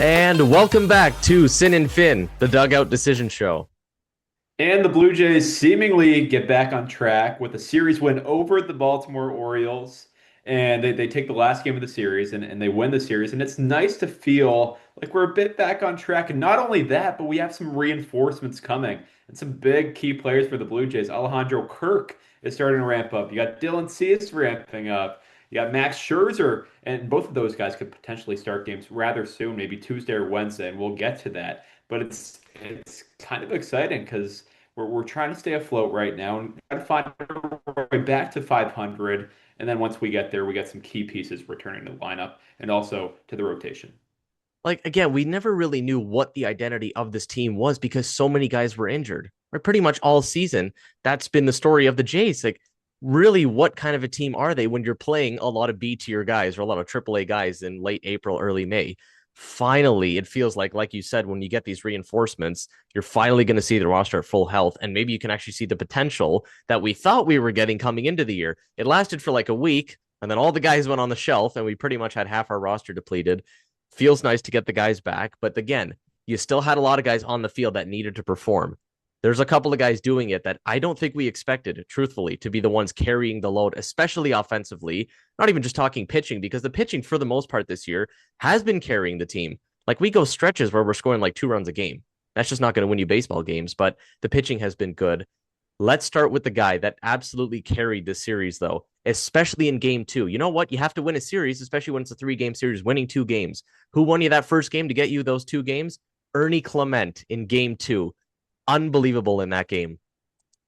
And welcome back to Sin and Finn, the Dugout Decision Show. And the Blue Jays seemingly get back on track with a series win over the Baltimore Orioles. And they take the last game of the series and they win the series. And it's nice to feel like we're a bit back on track. And not only that, but we have some reinforcements coming and some big key players for the Blue Jays. Alejandro Kirk is starting to ramp up. You got Dylan Cease ramping up. You got Max Scherzer, and both of those guys could potentially start games rather soon, maybe Tuesday or Wednesday, and we'll get to that. But it's kind of exciting because we're trying to stay afloat right now and try to find our way back to 500. And then once we get there, we get some key pieces returning to the lineup and also to the rotation. Like, again, we never really knew what the identity of this team was because so many guys were injured. Right? Pretty much all season, that's been the story of the Jays. Like, really, what kind of a team are they when you're playing a lot of B tier guys or a lot of AAA guys in late April, early May? Finally, it feels like you said, when you get these reinforcements, you're finally going to see the roster at full health. And maybe you can actually see the potential that we thought we were getting coming into the year. It lasted for like a week, and then all the guys went on the shelf, and we pretty much had half our roster depleted. Feels nice to get the guys back. But again, you still had a lot of guys on the field that needed to perform. There's a couple of guys doing it that I don't think we expected, truthfully, to be the ones carrying the load, especially offensively. Not even just talking pitching, because the pitching, for the most part this year, has been carrying the team. Like, we go stretches where we're scoring like 2 runs a game. That's just not going to win you baseball games, but the pitching has been good. Let's start with the guy that absolutely carried this series, though, especially in game two. You know what? You have to win a series, especially when it's a 3-game series, winning 2 games. Who won you that first game to get you those 2 games? Ernie Clement in game two. Unbelievable in that game.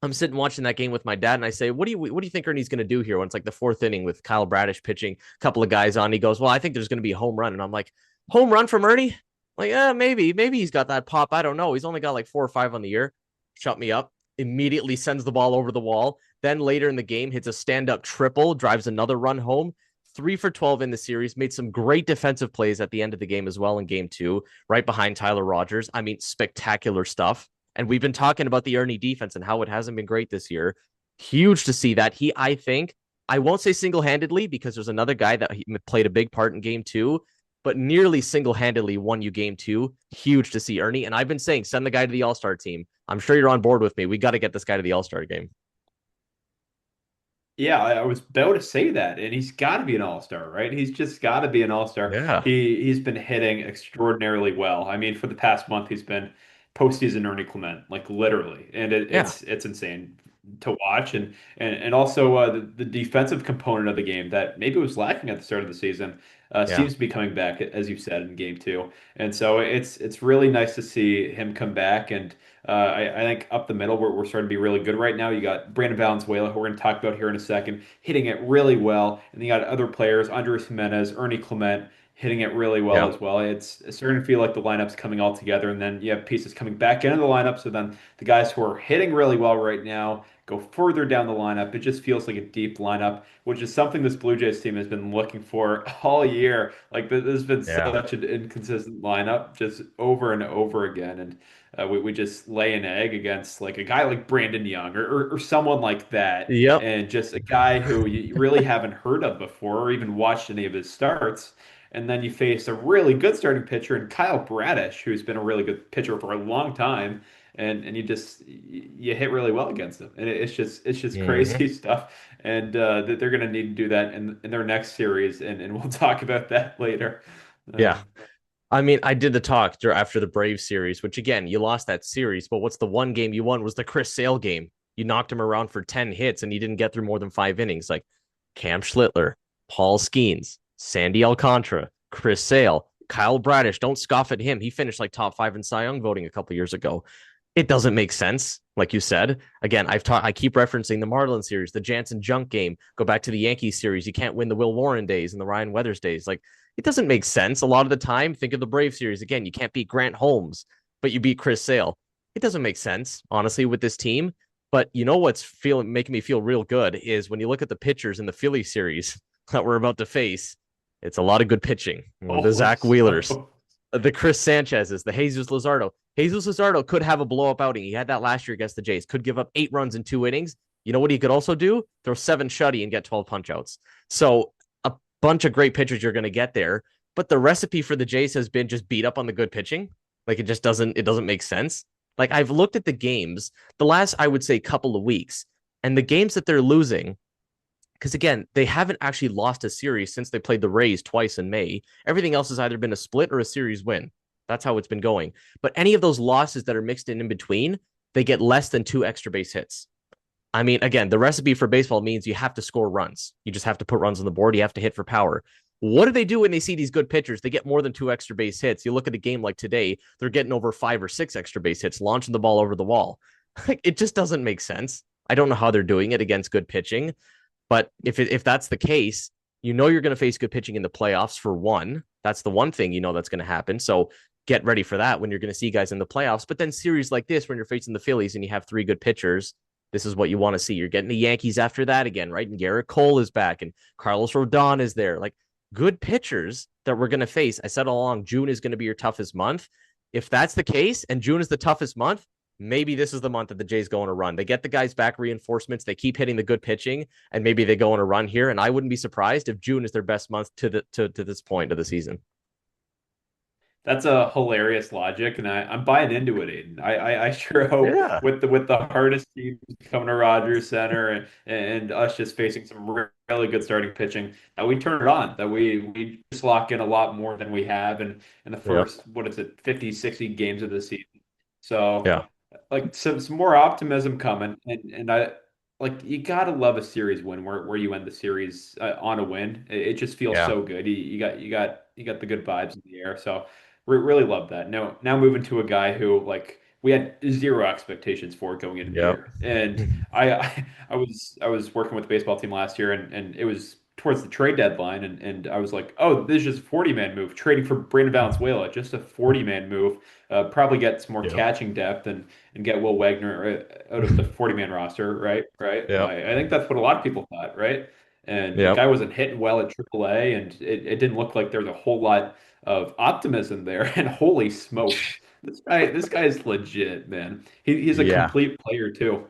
I'm sitting watching that game with my dad, and I say, "What do you think Ernie's going to do here when it's like the fourth inning with Kyle Bradish pitching, a couple of guys on?" He goes, "Well, I think there's going to be a home run," and I'm like, "Home run from Ernie?" Like, maybe he's got that pop. I don't know. He's only got like 4 or 5 on the year. Shut me up. Immediately sends the ball over the wall. Then later in the game, hits a stand-up triple, drives another run home. 3 for 12 in the series, made some great defensive plays at the end of the game as well in game two, right behind Tyler Rogers. I mean, spectacular stuff. And we've been talking about the Ernie defense and how it hasn't been great this year. Huge to see that. I think, I won't say single-handedly because there's another guy that played a big part in game two, but nearly single-handedly won you game two. Huge to see Ernie. And I've been saying, send the guy to the All-Star team. I'm sure you're on board with me. We got to get this guy to the All-Star game. Yeah, I was about to say that, and he's got to be an all-star, right? He's just got to be an all-star. Yeah. He's been hitting extraordinarily well. I mean, for the past month, he's been postseason Ernie Clement, like literally, and Yeah. it's insane to watch, and also the defensive component of the game that maybe was lacking at the start of the season Yeah. seems to be coming back, as you said in game two, and so it's really nice to see him come back and. I think up the middle, we're starting to be really good right now. You got Brandon Valenzuela, who we're going to talk about here in a second, hitting it really well. And then you got other players, Andres Jimenez, Ernie Clement, hitting it really well Yeah. as well. It's starting to feel like the lineup's coming all together. And then you have pieces coming back into the lineup. So then the guys who are hitting really well right now go further down the lineup. It just feels like a deep lineup, which is something this Blue Jays team has been looking for all year. Like, this has been Yeah. such an inconsistent lineup just over and over again. And we just lay an egg against like a guy like Brandon Young or someone like that, Yep. and just a guy who you really haven't heard of before or even watched any of his starts. And then you face a really good starting pitcher in Kyle Bradish, who's been a really good pitcher for a long time, and you hit really well against him, and it's just Mhm. crazy stuff. And that they're going to need to do that in their next series, and we'll talk about that later. Yeah. Um, I mean, I did the talk after the Brave series, which again, you lost that series, but what's the one game you won was the Chris Sale game. You knocked him around for 10 hits and he didn't get through more than 5 innings. Like Cam Schlittler, Paul Skeens, Sandy Alcantara, Chris Sale, Kyle Bradish. Don't scoff at him. He finished like top 5 in Cy Young voting a couple years ago. It doesn't make sense, like you said. Again, I keep referencing the Marlins series, the Jansen Junk game. Go back to the Yankees series. You can't win the Will Warren days and the Ryan Weathers days. Like, it doesn't make sense a lot of the time. Think of the Brave series again. You can't beat Grant Holmes, but you beat Chris Sale. It doesn't make sense, honestly, with this team. But you know what's making me feel real good is when you look at the pitchers in the Philly series that we're about to face. It's a lot of good pitching. The oh, Zach Wheelers, so the Chris Sanchez's, the Jesus Luzardo. Jesus Luzardo could have a blow up outing. He had that last year against the Jays. Could give up 8 runs in 2 innings. You know what he could also do? Throw 7 shutty and get 12 punch outs. So a bunch of great pitchers you're going to get there. but the recipe for the Jays has been just beat up on the good pitching. Like it doesn't make sense. Like I've looked at the games the last, I would say, couple of weeks, and the games that they're losing, because again, they haven't actually lost a series since they played the Rays twice in May. Everything else has either been a split or a series win. That's how it's been going. But any of those losses that are mixed in between, they get less than two extra base hits. I mean, again, the recipe for baseball means you have to score runs. You just have to put runs on the board. You have to hit for power. What do they do when they see these good pitchers? They get more than two extra base hits. You look at a game like today, they're getting over five or six extra base hits, launching the ball over the wall. It just doesn't make sense. I don't know how they're doing it against good pitching, but if that's the case, you know you're going to face good pitching in the playoffs for one. That's the one thing you know that's going to happen. So get ready for that when you're going to see guys in the playoffs. But then series like this, when you're facing the Phillies and you have three good pitchers, this is what you want to see. You're getting the Yankees after that again, right? And Garrett Cole is back and Carlos Rodon is there. Like good pitchers that we're going to face. I said all along, June is going to be your toughest month. If that's the case and June is the toughest month, maybe this is the month that the Jays go on a run. They get the guys back reinforcements. They keep hitting the good pitching, and maybe they go on a run here. And I wouldn't be surprised if June is their best month to this point of the season. That's a hilarious logic, and I'm buying into it, Aiden. I sure hope Yeah. with the hardest teams coming to Rogers Center and us just facing some really good starting pitching, that we turn it on, that we just lock in a lot more than we have in the Yep. first, what is it, 50, 60 games of the season. So Yeah. like some more optimism coming, and I like you gotta love a series win where you end the series on a win. It just feels Yeah. so good. You got the good vibes in the air. So really love that. Now moving to a guy who like we had zero expectations for going into the Yep. year, and I was working with the baseball team last year, and it was towards the trade deadline, and I was like, oh, this is just a 40-man move, trading for Brandon Valenzuela, just a 40-man move. Probably get some more Yep. catching depth and get Will Wagner out of the 40-man roster, right? Right. Yep. I think that's what a lot of people thought, right? And the Yep. guy wasn't hitting well at AAA, and it didn't look like there was a whole lot of optimism there. And holy smokes, this guy is legit, man. He's a Yeah. complete player too.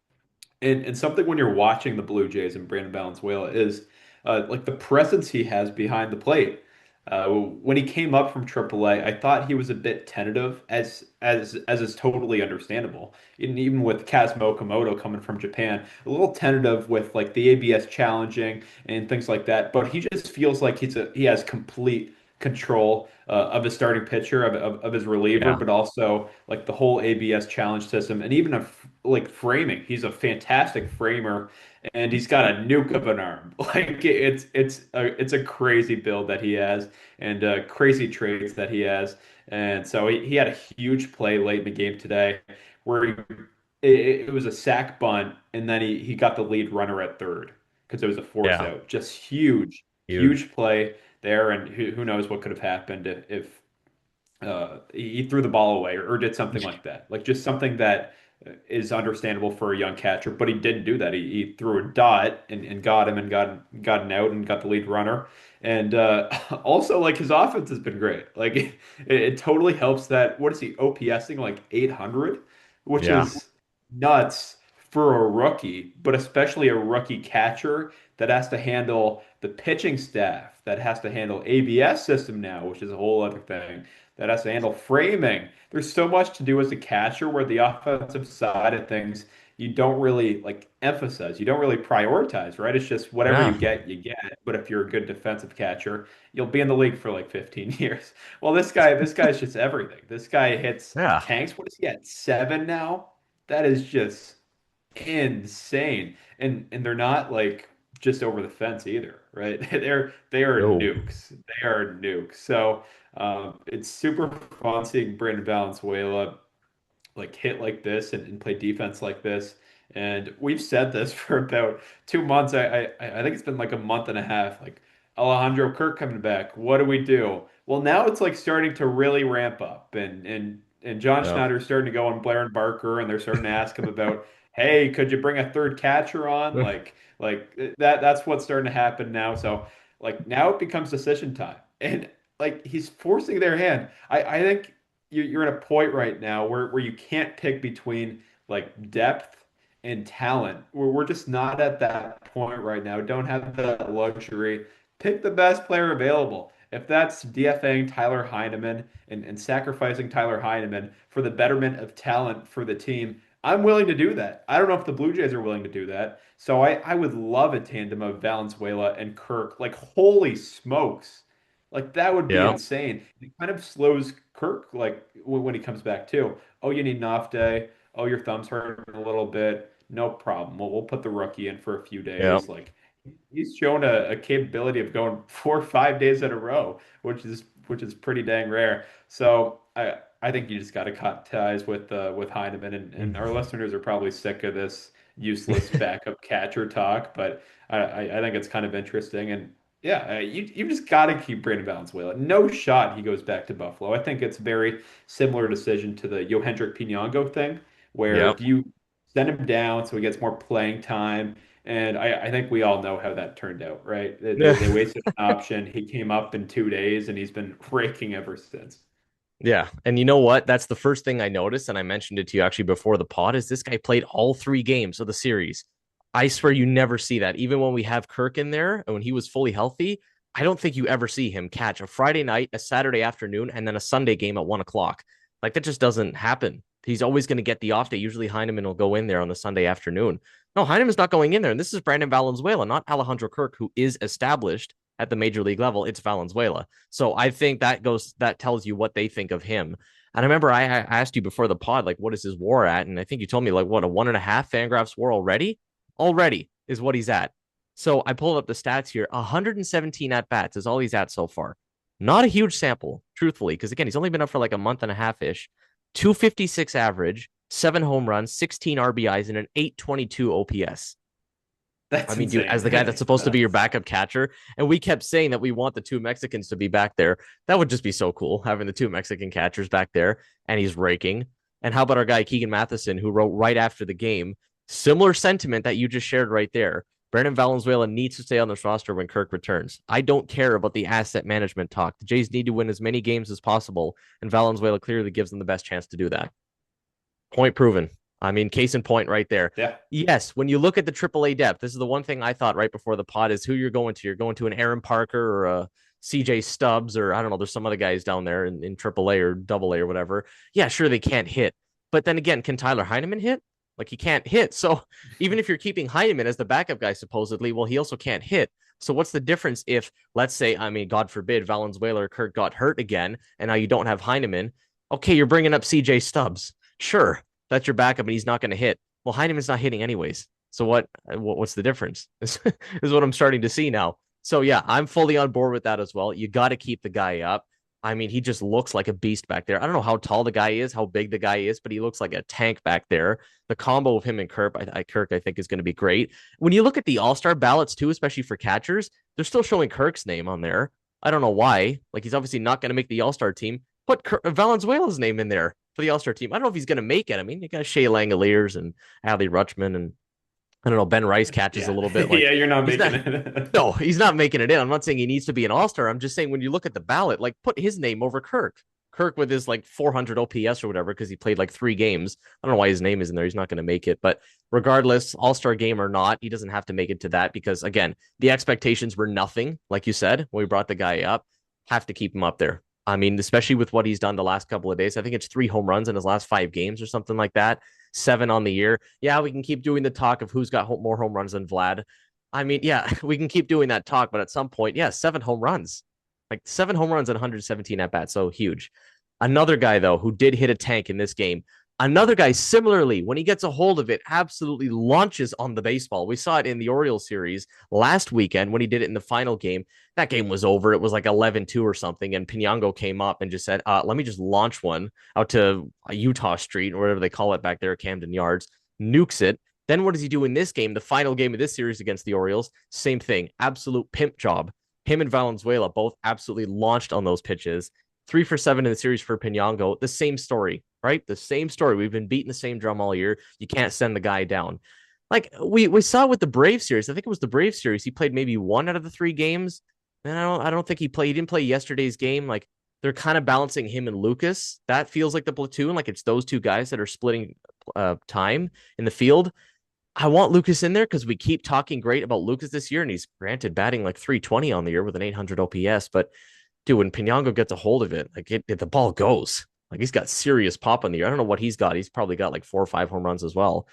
And something when you're watching the Blue Jays and Brandon Valenzuela is like the presence he has behind the plate. When he came up from AAA, I thought he was a bit tentative, as is totally understandable. And even with Kazuma Okamoto coming from Japan, a little tentative with like the ABS challenging and things like that. But he just feels like he has complete control of his starting pitcher, of his reliever, Yeah. but also like the whole ABS challenge system and even like framing. He's a fantastic framer, and he's got a nuke of an arm. Like it's a crazy build that he has, and crazy traits that he has. And so he had a huge play late in the game today, where it was a sack bunt, and then he got the lead runner at third because it was a force Yeah. out. Just huge, Huge. huge play there, and who knows what could have happened if he threw the ball away or did something like that. Like just something that is understandable for a young catcher, but he didn't do that. He threw a dot and got him and got an out and got the lead runner. And also, like his offense has been great. Like it totally helps that what is he OPSing like 800, which Yeah. is nuts for a rookie, but especially a rookie catcher that has to handle the pitching staff, that has to handle ABS system now, which is a whole other thing that has to handle framing. There's so much to do as a catcher where the offensive side of things you don't really like emphasize, you don't really prioritize, right? It's just whatever Yeah. you get. But if you're a good defensive catcher, you'll be in the league for like 15 years. Well, this guy's just everything. This guy hits Yeah. tanks. What is he at? 7 now? That is just insane. And they're not like just over the fence either, right? They are No. nukes. They are nukes. So it's super fun seeing Brandon Valenzuela like hit like this and play defense like this. And we've said this for about 2 months. I think it's been like a month and a half. Like Alejandro Kirk coming back. What do we do? Well, now it's like starting to really ramp up, and John Yeah. Schneider's starting to go on Blair and Barker, and they're starting to ask him about, hey, could you bring a third catcher on? That's what's starting to happen now. So like now it becomes decision time, and like he's forcing their hand. I think you're at a point right now where you can't pick between like depth and talent. We're just not at that point right now. Don't have that luxury. Pick the best player available. if that's DFAing Tyler Heineman and sacrificing Tyler Heineman for the betterment of talent for the team, I'm willing to do that. I don't know if the Blue Jays are willing to do that. So I would love a tandem of Valenzuela and Kirk. Like, holy smokes. Like, that would be Yeah. insane. It kind of slows Kirk, like, when he comes back, too. Oh, you need an off day. Oh, your thumb's hurting a little bit. No problem. We'll put the rookie in for a few Yeah. days. Like, he's shown a capability of going 4 or 5 days in a row, which is pretty dang rare. So I think you just got to cut ties with Heineman, and our listeners are probably sick of this useless backup catcher talk, but I think it's kind of interesting. And yeah, you just got to keep Brandon Valenzuela. No shot he goes back to Buffalo. I think it's very similar decision to the Yohendrick Pinango thing, Yeah. where you send him down so he gets more playing time. And I think we all know how that turned out, right? They wasted an option. He came up in 2 days, and he's been raking ever since. Yeah. And you know what? That's the first thing I noticed. And I mentioned it to you actually before the pod is this guy played all 3 games of the series. I swear you never see that. Even when we have Kirk in there and when he was fully healthy, I don't think you ever see him catch a Friday night, a Saturday afternoon, and then a Sunday game at 1 o'clock. Like that just doesn't happen. He's always going to get the off day. Usually Heineman will go in there on the Sunday afternoon. No, Heineman's not going in there. And this is Brandon Valenzuela, not Alejandro Kirk, who is established at the major league level. It's Valenzuela. So I think that tells you what they think of him. And I remember I asked you before the pod, like, what is his WAR at? And I think you told me like what a 1.5 Fangraphs WAR already. Already is what he's at. So I pulled up the stats here. 117 at bats is all he's at so far. Not a huge sample, truthfully, because again, he's only been up for like a month and a half ish. 256 average, 7 home runs, 16 RBIs, and an 822 OPS. I That's mean, dude, as insane. the guy that's supposed to be your backup catcher, and we kept saying that we want the 2 Mexicans to be back there. That would just be so cool having the 2 Mexican catchers back there, and he's raking. And how about our guy Keegan Matheson, who wrote right after the game, similar sentiment that you just shared right there. Brandon Valenzuela needs to stay on this roster when Kirk returns. I don't care about the asset management talk. The Jays need to win as many games as possible, and Valenzuela clearly gives them the best chance to do that. Point proven. I mean, case in point right there. Yeah. Yes, when you look at the AAA depth, this is the one thing I thought right before the pod is who you're going to. You're going to an Aaron Parker or a CJ Stubbs, or I don't know, there's some other guys down there in AAA or AA or whatever. Yeah, sure, they can't hit. But then again, can Tyler Heineman hit? Like he can't hit. So even if you're keeping Heineman as the backup guy, supposedly, well, he also can't hit. So what's the difference if, let's say, I mean, God forbid, Valenzuela or Kurt got hurt again, and now you don't have Heineman? Okay, you're bringing up CJ Stubbs. Sure, that's your backup and he's not going to hit. Well, Heineman's not hitting anyways. So what's the difference? This is what I'm starting to see now. So yeah, I'm fully on board with that as well. You got to keep the guy up. I mean, he just looks like a beast back there. I don't know how tall the guy is, how big the guy is, but he looks like a tank back there. The combo of him and Kirk, I think, is going to be great. When you look at the All-Star ballots too, especially for catchers, they're still showing Kirk's name on there. I don't know why. Like he's obviously not going to make the All-Star team. Put Valenzuela's name in there for the All-Star team. I don't know if he's going to make it. I mean, you got Shea Langoliers and Adley Rutschman and I don't know, Ben Rice catches a Yeah. little bit. Like Yeah, you're not he's making not. it. No, he's not making it in. I'm not saying he needs to be an all-star. I'm just saying when you look at the ballot, like put his name over Kirk. Kirk with his like 400 OPS or whatever, because he played like 3 games. I don't know why his name is in there. He's not going to make it. But regardless, all-star game or not, he doesn't have to make it to that because, again, the expectations were nothing. Like you said, when we brought the guy up, have to keep him up there. I mean, especially with what he's done the last couple of days. I think it's 3 home runs in his last 5 games or something like that. 7 on the year. Yeah, we can keep doing the talk of who's got more home runs than Vlad. I mean, yeah, we can keep doing that talk, but at some point, yeah, 7 home runs, like 7 home runs and 117 at bats. So huge. Another guy, though, who did hit a tank in this game. Another guy, similarly, when he gets a hold of it, absolutely launches on the baseball. We saw it in the Orioles series last weekend when he did it in the final game. That game was over. It was like 11-2 or something. And Pinango came up and just said, let me just launch one out to Utah Street or whatever they call it back there at Camden Yards, nukes it. Then what does he do in this game, the final game of this series against the Orioles? Same thing. Absolute pimp job. Him and Valenzuela both absolutely launched on those pitches. 3 for 7 in the series for Pinango. The same story, right? The same story. We've been beating the same drum all year. You can't send the guy down. Like we saw with the Brave series. I think it was the Brave series. He played maybe 1 out of the 3 games. And I don't think he played. He didn't play yesterday's game. Like they're kind of balancing him and Lucas. That feels like the platoon. Like it's those 2 guys that are splitting time in the field. I want Lucas in there because we keep talking great about Lucas this year, and he's granted batting like 320 on the year with an 800 OPS, but dude, when Pinango gets a hold of it, like the ball goes. Like he's got serious pop in the air. I don't know what he's got. He's probably got like 4 or 5 home runs as well.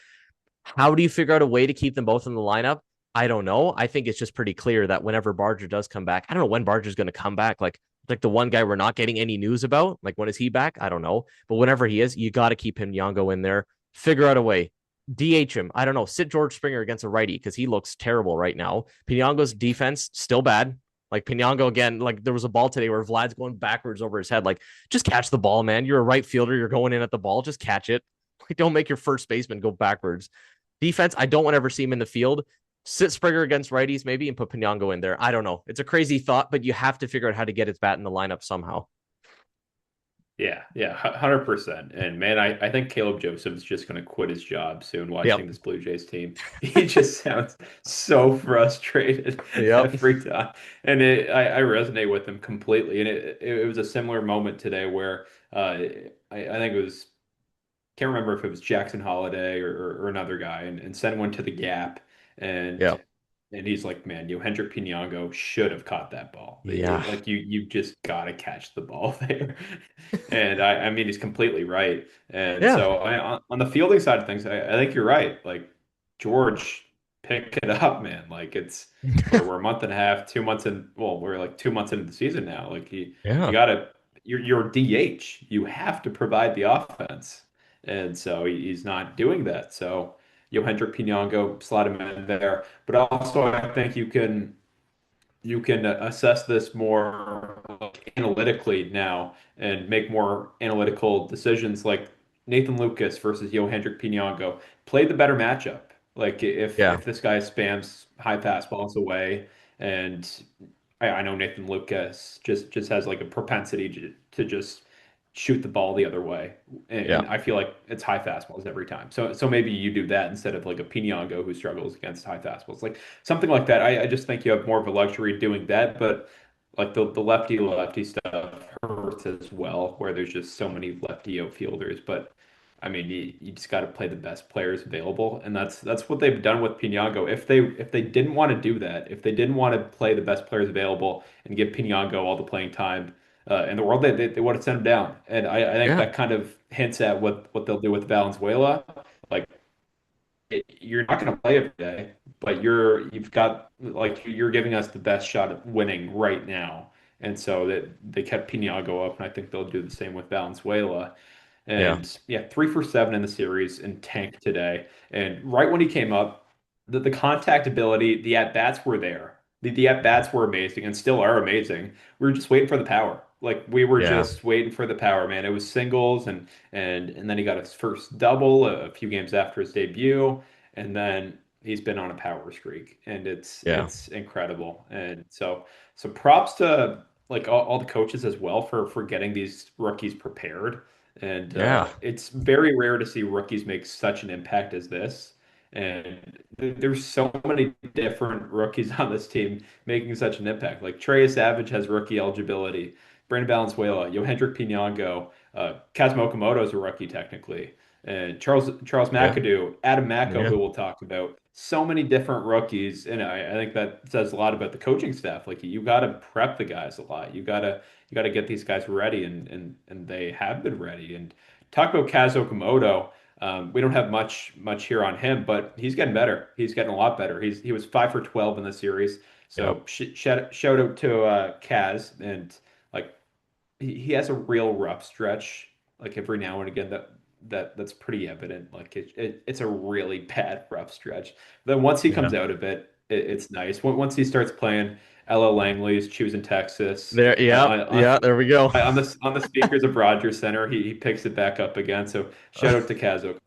How do you figure out a way to keep them both in the lineup? I don't know. I think it's just pretty clear that whenever Barger does come back, I don't know when Barger's going to come back. Like the one guy we're not getting any news about. Like when is he back? I don't know. But whenever he is, you got to keep him Yango in there. Figure out a way. DH him. I don't know. Sit George Springer against a righty because he looks terrible right now. Pinango's defense still bad. Like Pinango again, like there was a ball today where Vlad's going backwards over his head. Like just catch the ball, man. You're a right fielder. You're going in at the ball. Just catch it. Like don't make your first baseman go backwards. Defense, I don't want to ever see him in the field. Sit Springer against righties maybe and put Pinango in there. I don't know. It's a crazy thought, but you have to figure out how to get his bat in the lineup somehow. Yeah, yeah, 100%. And man, I think Caleb Joseph's just going to quit his job soon watching Yep. this Blue Jays team. He just sounds so frustrated Yep. every time. And I resonate with him completely. And it was a similar moment today where I think it was, can't remember if it was Jackson Holiday or another guy, and send one to the gap. And Yep. and he's like, man, Hendrik Pinango should have caught that ball. Yeah. Like you just gotta catch the ball there. And I mean, he's completely right. And Yeah. so on the fielding side of things, I think you're right. Like George, pick it up, man. Like it's we're a month and a half, 2 months in. Well, we're like 2 months into the season now. Like you Yeah. gotta you're DH. You have to provide the offense, and so he's not doing that. So Hendrik Pinango, slot him in there. But also, I think you can assess this more like, analytically now and make more analytical decisions like Nathan Lucas versus Hendrik Pinango. Play the better matchup. Like Yeah. if this guy spams high fastballs away, and I know Nathan Lucas just has like a propensity to just shoot the ball the other way, Yeah. and I feel like it's high fastballs every time. So maybe you do that instead of like a Pinango who struggles against high fastballs, like something like that. I just think you have more of a luxury doing that, but like the lefty lefty stuff hurts as well, where there's just so many lefty outfielders. But I mean, you just got to play the best players available, and that's what they've done with Pinango. If they didn't want to do that, if they didn't want to play the best players available and give Pinango all the playing time in the world, they would have sent him down. And I think Yeah. that kind of hints at what they'll do with Valenzuela. Like you're not going to play every day, but you've got like you're giving us the best shot at winning right now. And so that they kept Pinango up, and I think they'll do the same with Valenzuela. Yeah. And yeah, 3 for 7 in the series and tanked today. And right when he came up, the contact ability, the at bats were there. The at bats were amazing and still are amazing. We were just waiting for the power. Like we were Yeah. just waiting for the power, man. It was singles and then he got his first double a few games after his debut, and then he's been on a power streak, and it's Yeah. it's incredible. And so props to like all the coaches as well for getting these rookies prepared. And Yeah. it's very rare to see rookies make such an impact as this. And there's so many different rookies on this team making such an impact. Like Trey Savage has rookie eligibility. Brandon Valenzuela, Yohendrick Pinango, Kazuma Okamoto is a rookie technically, and Charles Yeah. McAdoo, Adam Macko, Yeah. who we'll talk about. So many different rookies, and I think that says a lot about the coaching staff. Like you got to prep the guys a lot. You got to get these guys ready, and they have been ready. And talk about Kaz Okamoto. We don't have much here on him, but he's getting better. He's getting a lot better. He was 5 for 12 in the series. Yep. So shout out to Kaz, and like he has a real rough stretch like every now and again that's pretty evident. Like it's a really bad rough stretch. Then once he Yeah. comes out of it's nice. Once he starts playing LL Langley's choosing Texas There. Yeah. Yeah. There we go. on the speakers of Rogers Center, he picks it back up again. So shout out to Kazo.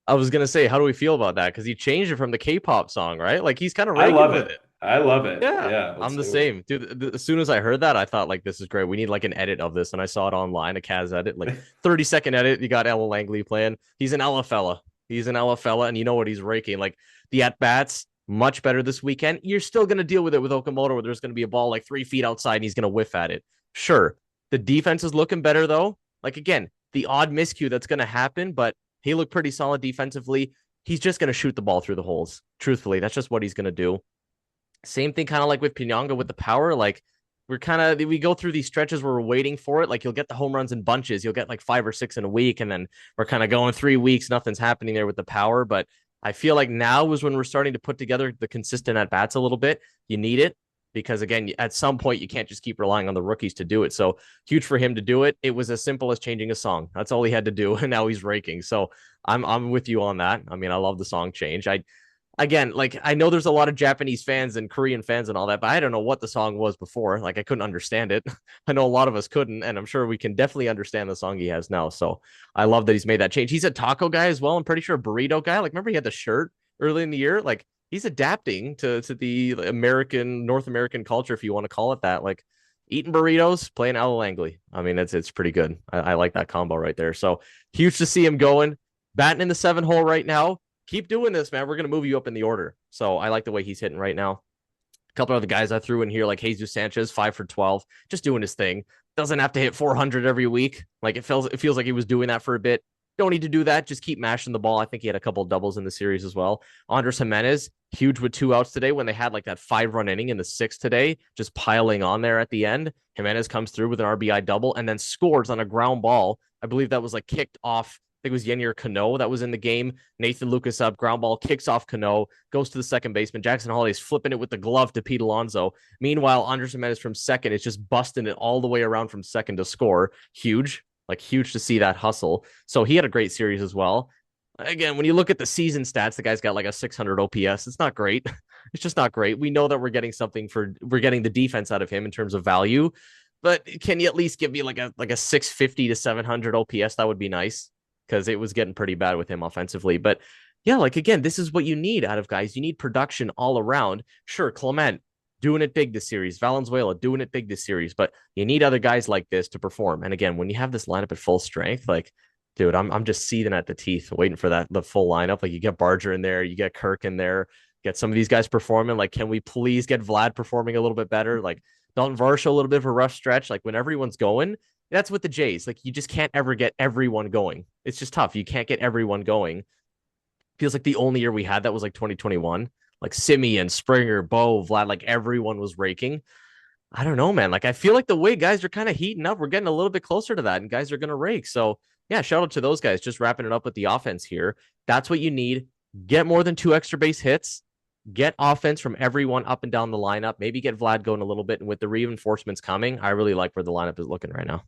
I was gonna say, how do we feel about that? Because he changed it from the K-pop song, right? Like he's kind of I ranking love with it. it. I love it. Yeah, Yeah, I'm let's the do it. same, dude. As soon as I heard that, I thought like this is great. We need like an edit of this, and I saw it online, a Kaz edit, like 30-second edit. You got Ella Langley playing. He's an Ella fella. He's an Ella fella, and you know what he's raking. Like the at bats, much better this weekend. You're still gonna deal with it with Okamoto, where there's gonna be a ball like 3 feet outside, and he's gonna whiff at it. Sure, the defense is looking better though. Like again, the odd miscue that's gonna happen, but he looked pretty solid defensively. He's just gonna shoot the ball through the holes. Truthfully, that's just what he's gonna do. Same thing, kind of like with Pinanga with the power. Like we go through these stretches where we're waiting for it. Like you'll get the home runs in bunches. You'll get like 5 or 6 in a week, and then we're kind of going 3 weeks. Nothing's happening there with the power. But I feel like now is when we're starting to put together the consistent at bats a little bit. You need it because again, at some point you can't just keep relying on the rookies to do it. So huge for him to do it. It was as simple as changing a song. That's all he had to do, and now he's raking. So I'm with you on that. I mean, I love the song change. I again, like I know there's a lot of Japanese fans and Korean fans and all that, but I don't know what the song was before. Like I couldn't understand it. I know a lot of us couldn't, and I'm sure we can definitely understand the song he has now. So I love that he's made that change. He's a taco guy as well. I'm pretty sure a burrito guy. Like remember he had the shirt early in the year. Like he's adapting to the American North American culture, if you want to call it that. Like eating burritos, playing Al Langley. I mean, it's pretty good. I like that combo right there. So huge to see him going, batting in the 7 hole right now. Keep doing this, man. We're going to move you up in the order. So I like the way he's hitting right now. A couple of the guys I threw in here, like Jesus Sanchez, 5 for 12, just doing his thing. Doesn't have to hit 400 every week. Like it feels like he was doing that for a bit. Don't need to do that. Just keep mashing the ball. I think he had a couple of doubles in the series as well. Andres Jimenez, huge with 2 outs today when they had like that 5-run inning in the sixth today, just piling on there at the end. Jimenez comes through with an RBI double and then scores on a ground ball. I believe that was like kicked off. I think it was Yennier Cano that was in the game. Nathan Lucas up, ground ball, kicks off Cano, goes to the second baseman. Jackson Holliday's flipping it with the glove to Pete Alonso. Meanwhile, Andres Jimenez from second is just busting it all the way around from second to score. Huge, like huge to see that hustle. So he had a great series as well. Again, when you look at the season stats, the guy's got like a 600 OPS. It's not great. It's just not great. We know that we're getting the defense out of him in terms of value, but can you at least give me like a 650 to 700 OPS? That would be nice because it was getting pretty bad with him offensively. But yeah, like again, this is what you need out of guys. You need production all around. Sure, Clement doing it big this series, Valenzuela doing it big this series, but you need other guys like this to perform. And again, when you have this lineup at full strength, like dude, I'm just seething at the teeth, waiting for the full lineup. Like you get Barger in there, you get Kirk in there, get some of these guys performing. Like, can we please get Vlad performing a little bit better? Like Dalton Varsho a little bit of a rough stretch. Like when everyone's going, that's with the Jays. Like you just can't ever get everyone going. It's just tough. You can't get everyone going. Feels like the only year we had that was like 2021. Like Simeon, Springer, Bo, Vlad, like everyone was raking. I don't know, man. Like I feel like the way guys are kind of heating up, we're getting a little bit closer to that, and guys are gonna rake. So yeah, shout out to those guys. Just wrapping it up with the offense here. That's what you need. Get more than 2 extra base hits. Get offense from everyone up and down the lineup. Maybe get Vlad going a little bit. And with the reinforcements coming, I really like where the lineup is looking right now.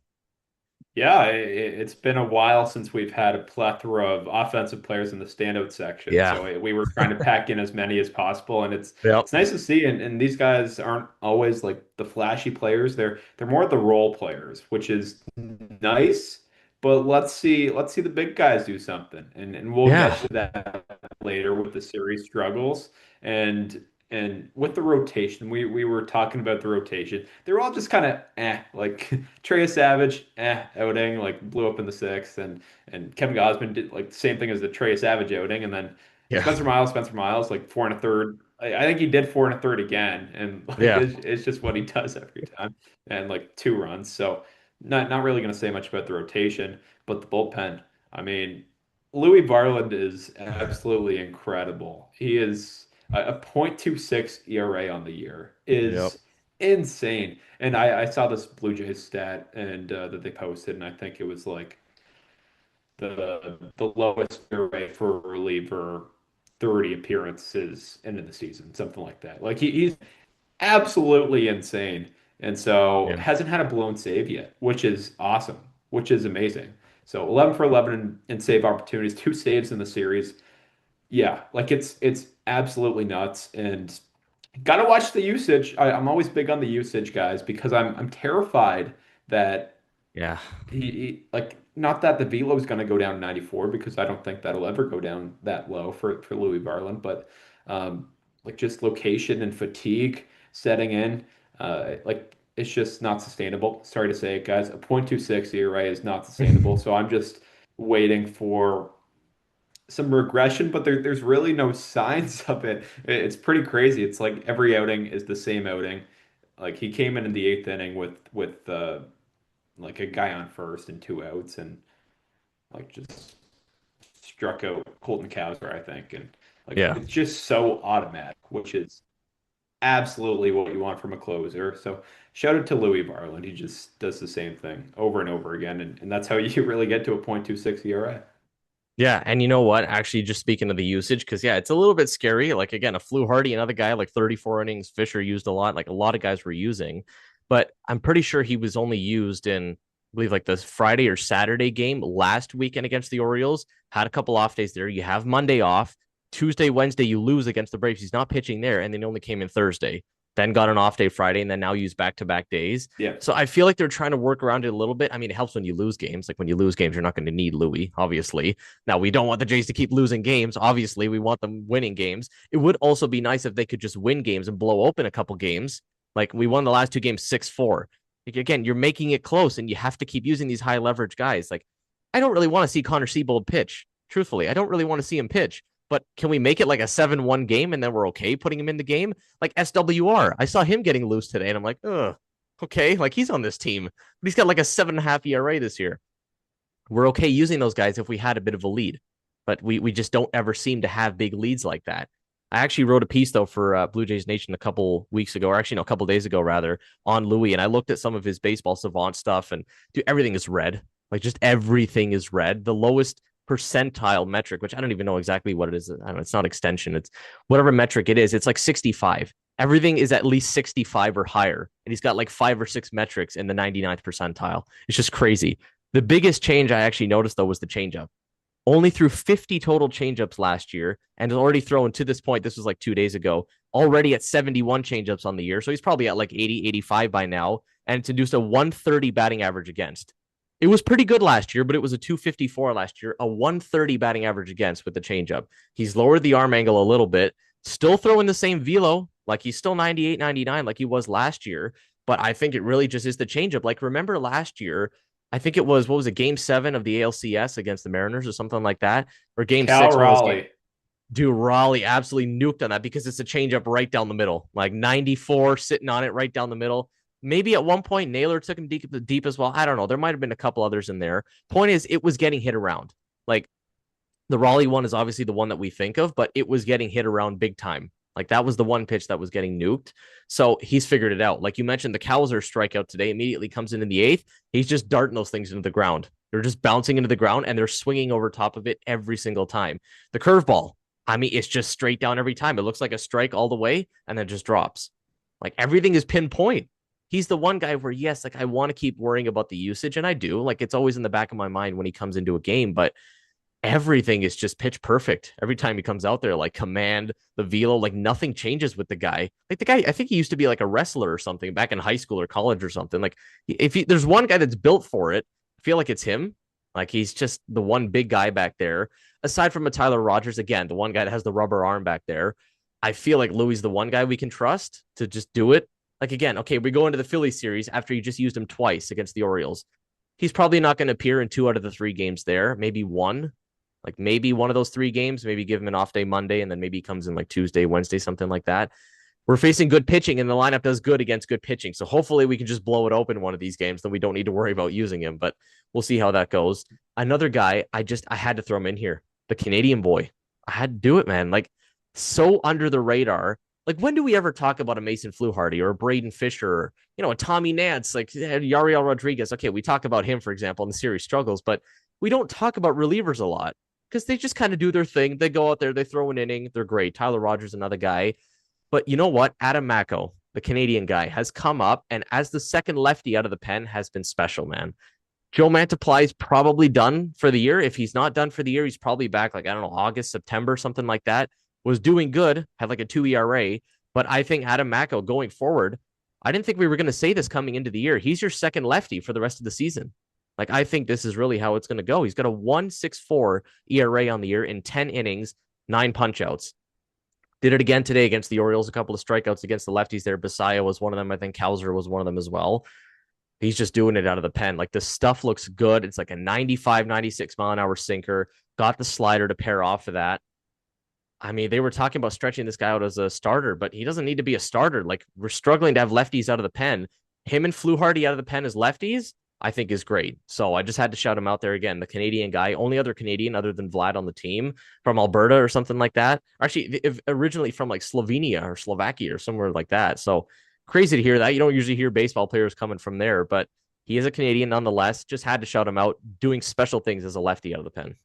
Yeah, it's been a while since we've had a plethora of offensive players in the standout section. Yeah. So we were trying to pack in as many as possible, and Yep. it's nice to see. And these guys aren't always like the flashy players. They're more the role players, which is nice. But let's see the big guys do something, and we'll Yeah. get to that later with the series struggles and with the rotation. We were talking about the rotation. They were all just kind of like Trey Savage, outing, like blew up in the sixth, and Kevin Gausman did like the same thing as the Trey Savage outing, and then Yeah. Spencer Miles, like 4 1/3. I think he did 4 1/3 again, and like Yeah. it's just what he does every time, and like 2 runs. So not really going to say much about the rotation, but the bullpen. I mean, Louis Varland is absolutely incredible. He is a 0.26 ERA on the year Yep. is insane. And I saw this Blue Jays stat and that they posted, and I think it was like the lowest ERA for a reliever 30 appearances into the season, something like that. Like he's absolutely insane. And so Yeah. hasn't had a blown save yet, which is awesome, which is amazing. So 11 for 11 in save opportunities, 2 saves in the series. Yeah, like it's absolutely nuts. And gotta watch the usage. I'm always big on the usage, guys, because I'm terrified that Yeah. like not that the velo is going to go down to 94 because I don't think that'll ever go down that low for Louis Varland, but um, like just location and fatigue setting in, like it's just not sustainable. Sorry to say it, guys. A 0.26 ERA is not sustainable. So I'm just waiting for some regression, but there's really no signs of it. It's pretty crazy. It's like every outing is the same outing. Like he came in the eighth inning with like a guy on first and 2 outs, and like just struck out Colton Cowser, I think, and like Yeah. it's just so automatic, which is absolutely what you want from a closer. So shout out to Louis Barland. He just does the same thing over and over again. And that's how you really get to a 0.26 ERA. Yeah, and you know what? Actually, just speaking of the usage, because yeah, it's a little bit scary. Like again, a Flu Hardy, another guy like 34 innings. Fisher used a lot. Like a lot of guys were using, but I'm pretty sure he was only used in, I believe, like the Friday or Saturday game last weekend against the Orioles. Had a couple off days there. You have Monday off. Tuesday, Wednesday, you lose against the Braves. He's not pitching there, and then he only came in Thursday. Then got an off day Friday, and then now used back-to-back days. Yeah. So I feel like they're trying to work around it a little bit. I mean, it helps when you lose games. Like when you lose games, you're not going to need Louis, obviously. Now, we don't want the Jays to keep losing games. Obviously, we want them winning games. It would also be nice if they could just win games and blow open a couple games. Like we won the last two games 6-4. Like, again, you're making it close and you have to keep using these high leverage guys. Like, I don't really want to see Connor Seabold pitch. Truthfully, I don't really want to see him pitch. But can we make it like a 7-1 game and then we're okay putting him in the game? Like SWR, I saw him getting loose today and I'm like, ugh, okay. Like he's on this team, but he's got like a 7.5 ERA this year. We're okay using those guys if we had a bit of a lead, but we just don't ever seem to have big leads like that. I actually wrote a piece though for Blue Jays Nation a couple weeks ago, or actually no, a couple days ago rather, on Louis, and I looked at some of his baseball savant stuff, and dude, everything is red. Like just everything is red. The lowest percentile metric, which I don't even know exactly what it is. I don't know. It's not extension. It's whatever metric it is. It's like 65. Everything is at least 65 or higher, and he's got like 5 or 6 metrics in the 99th percentile. It's just crazy. The biggest change I actually noticed, though, was the changeup. Only threw 50 total changeups last year and has already thrown to this point. This was like 2 days ago, already at 71 changeups on the year. So he's probably at like 80, 85 by now. And it's induced a 130 batting average against. It was pretty good last year, but it was a 254 last year, a 130 batting average against with the changeup. He's lowered the arm angle a little bit, still throwing the same velo. Like he's still 98, 99 like he was last year. But I think it really just is the changeup. Like remember last year, I think it was, what was it, game 7 of the ALCS against the Mariners or something like that? Or game Cal 6, one of those games. Raleigh. Dude, Raleigh absolutely nuked on that because it's a changeup right down the middle. Like 94 sitting on it right down the middle. Maybe at one point Naylor took him deep as well. I don't know. There might have been a couple others in there. Point is, it was getting hit around. Like the Raleigh one is obviously the one that we think of, but it was getting hit around big time. Like that was the one pitch that was getting nuked. So he's figured it out. Like you mentioned, the Cowser strikeout today immediately comes in the 8th. He's just darting those things into the ground. They're just bouncing into the ground and they're swinging over top of it every single time. The curveball, I mean, it's just straight down every time. It looks like a strike all the way and then just drops. Like everything is pinpoint. He's the one guy where, yes, like I want to keep worrying about the usage, and I do. Like it's always in the back of my mind when he comes into a game, but everything is just pitch perfect every time he comes out there. Like command, the velo, like nothing changes with the guy. Like the guy, I think he used to be like a wrestler or something back in high school or college or something. Like there's one guy that's built for it, I feel like it's him. Like he's just the one big guy back there. Aside from a Tyler Rogers, again, the one guy that has the rubber arm back there. I feel like Louis the one guy we can trust to just do it. Like again, okay, we go into the Philly series after you just used him twice against the Orioles. He's probably not going to appear in 2 out of the 3 games there, maybe one. Like maybe one of those 3 games, maybe give him an off day Monday, and then maybe he comes in like Tuesday, Wednesday, something like that. We're facing good pitching, and the lineup does good against good pitching. So hopefully we can just blow it open one of these games. Then we don't need to worry about using him, but we'll see how that goes. Another guy, I had to throw him in here. The Canadian boy. I had to do it, man. Like so under the radar. Like when do we ever talk about a Mason Fluharty or a Braden Fisher or, a Tommy Nance, like Yariel Rodriguez? Okay, we talk about him, for example, in the series struggles, but we don't talk about relievers a lot because they just kind of do their thing. They go out there, they throw an inning, they're great. Tyler Rogers, another guy. But you know what? Adam Macko, the Canadian guy, has come up and as the second lefty out of the pen has been special, man. Joe Mantiply is probably done for the year. If he's not done for the year, he's probably back like, I don't know, August, September, something like that. Was doing good, had like a 2 ERA. But I think Adam Macko going forward, I didn't think we were going to say this coming into the year. He's your second lefty for the rest of the season. Like, I think this is really how it's going to go. He's got a 1.64 ERA on the year in 10 innings, 9 punchouts. Did it again today against the Orioles, a couple of strikeouts against the lefties there. Basayo was one of them. I think Cowser was one of them as well. He's just doing it out of the pen. Like, the stuff looks good. It's like a 95, 96 mile an hour sinker. Got the slider to pair off of that. I mean, they were talking about stretching this guy out as a starter, but he doesn't need to be a starter. Like, we're struggling to have lefties out of the pen. Him and Fluharty out of the pen as lefties, I think is great. So I just had to shout him out there again. The Canadian guy, only other Canadian other than Vlad on the team from Alberta or something like that. Actually, if originally from like Slovenia or Slovakia or somewhere like that. So crazy to hear that. You don't usually hear baseball players coming from there, but he is a Canadian nonetheless. Just had to shout him out, doing special things as a lefty out of the pen.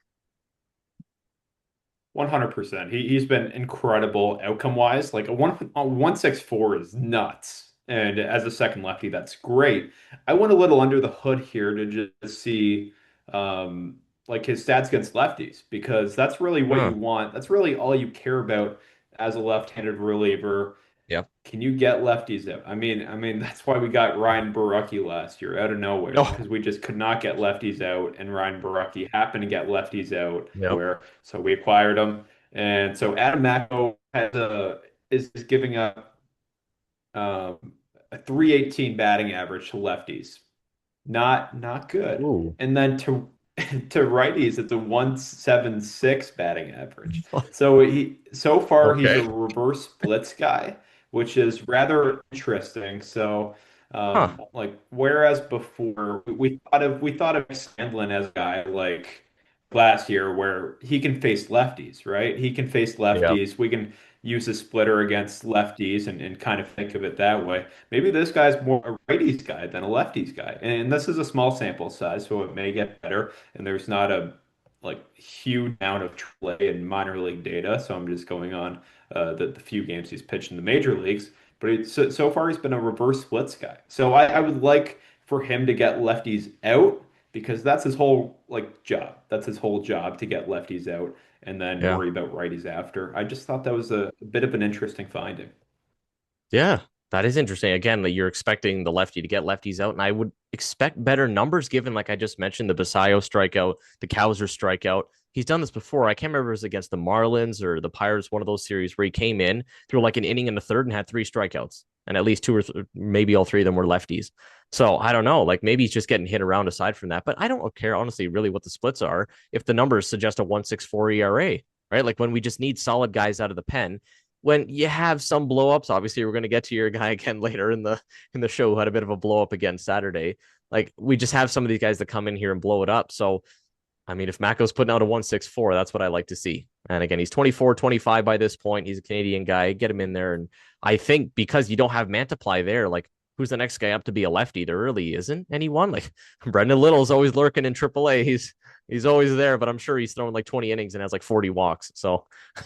100%. He's been incredible outcome wise. Like a 164 is nuts. And as a second lefty, that's great. I went a little under the hood here to just see like his stats against lefties because that's really what Huh. you want. That's really all you care about as a left-handed reliever. Yeah. Can you get lefties out? I mean that's why we got Ryan Borucki last year out of nowhere Oh. because we just could not get lefties out, and Ryan Borucki happened to get lefties out Yep. where so we acquired him, and so Adam Macko is giving up um, a 318 batting average to lefties. Not good. Ooh. And then to to righties, it's a 176 batting average. So far he's a Okay. reverse splits guy, which is rather interesting. So Huh. like whereas before we thought of Sandlin as a guy like last year where he can face lefties, right? He can face Yep. lefties. We can use a splitter against lefties and kind of think of it that way. Maybe this guy's more a righties guy than a lefties guy. And this is a small sample size, so it may get better. And there's not a like huge amount of AAA and minor league data, so I'm just going on the few games he's pitched in the major leagues. But so far he's been a reverse splits guy. So I would like for him to get lefties out because that's his whole like job. That's his whole job to get lefties out and then Yeah. worry about righties after. I just thought that was a bit of an interesting finding. Yeah, that is interesting. Again, like you're expecting the lefty to get lefties out, and I would expect better numbers given, like I just mentioned, the Basayo strikeout, the Cowser strikeout. He's done this before. I can't remember if it was against the Marlins or the Pirates, one of those series where he came in, threw like an inning in the third and had three strikeouts, and at least two or maybe all three of them were lefties. So I don't know. Like maybe he's just getting hit around aside from that, but I don't care honestly, really, what the splits are if the numbers suggest a 1.64 ERA, right? Like when we just need solid guys out of the pen when you have some blowups, obviously we're going to get to your guy again later in the show who had a bit of a blow up again Saturday. Like we just have some of these guys that come in here and blow it up. So I mean, if Mako's putting out a 164, that's what I like to see. And again, he's 24, 25 by this point. He's a Canadian guy. Get him in there. And I think because you don't have Mantiply there, like who's the next guy up to be a lefty? There really isn't anyone. Like Brendan Little's always lurking in AAA. He's always there, but I'm sure he's throwing like 20 innings and has like 40 walks. So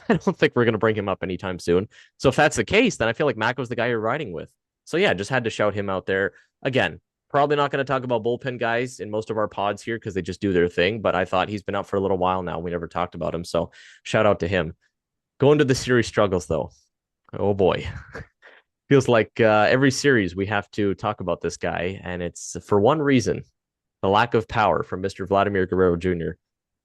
I don't think we're going to bring him up anytime soon. So if that's the case, then I feel like Mako's the guy you're riding with. So yeah, just had to shout him out there. Again, probably not going to talk about bullpen guys in most of our pods here because they just do their thing. But I thought he's been out for a little while now. We never talked about him. So shout out to him. Going to the series struggles, though. Oh boy. Feels like every series we have to talk about this guy. And it's for one reason the lack of power from Mr. Vladimir Guerrero Jr.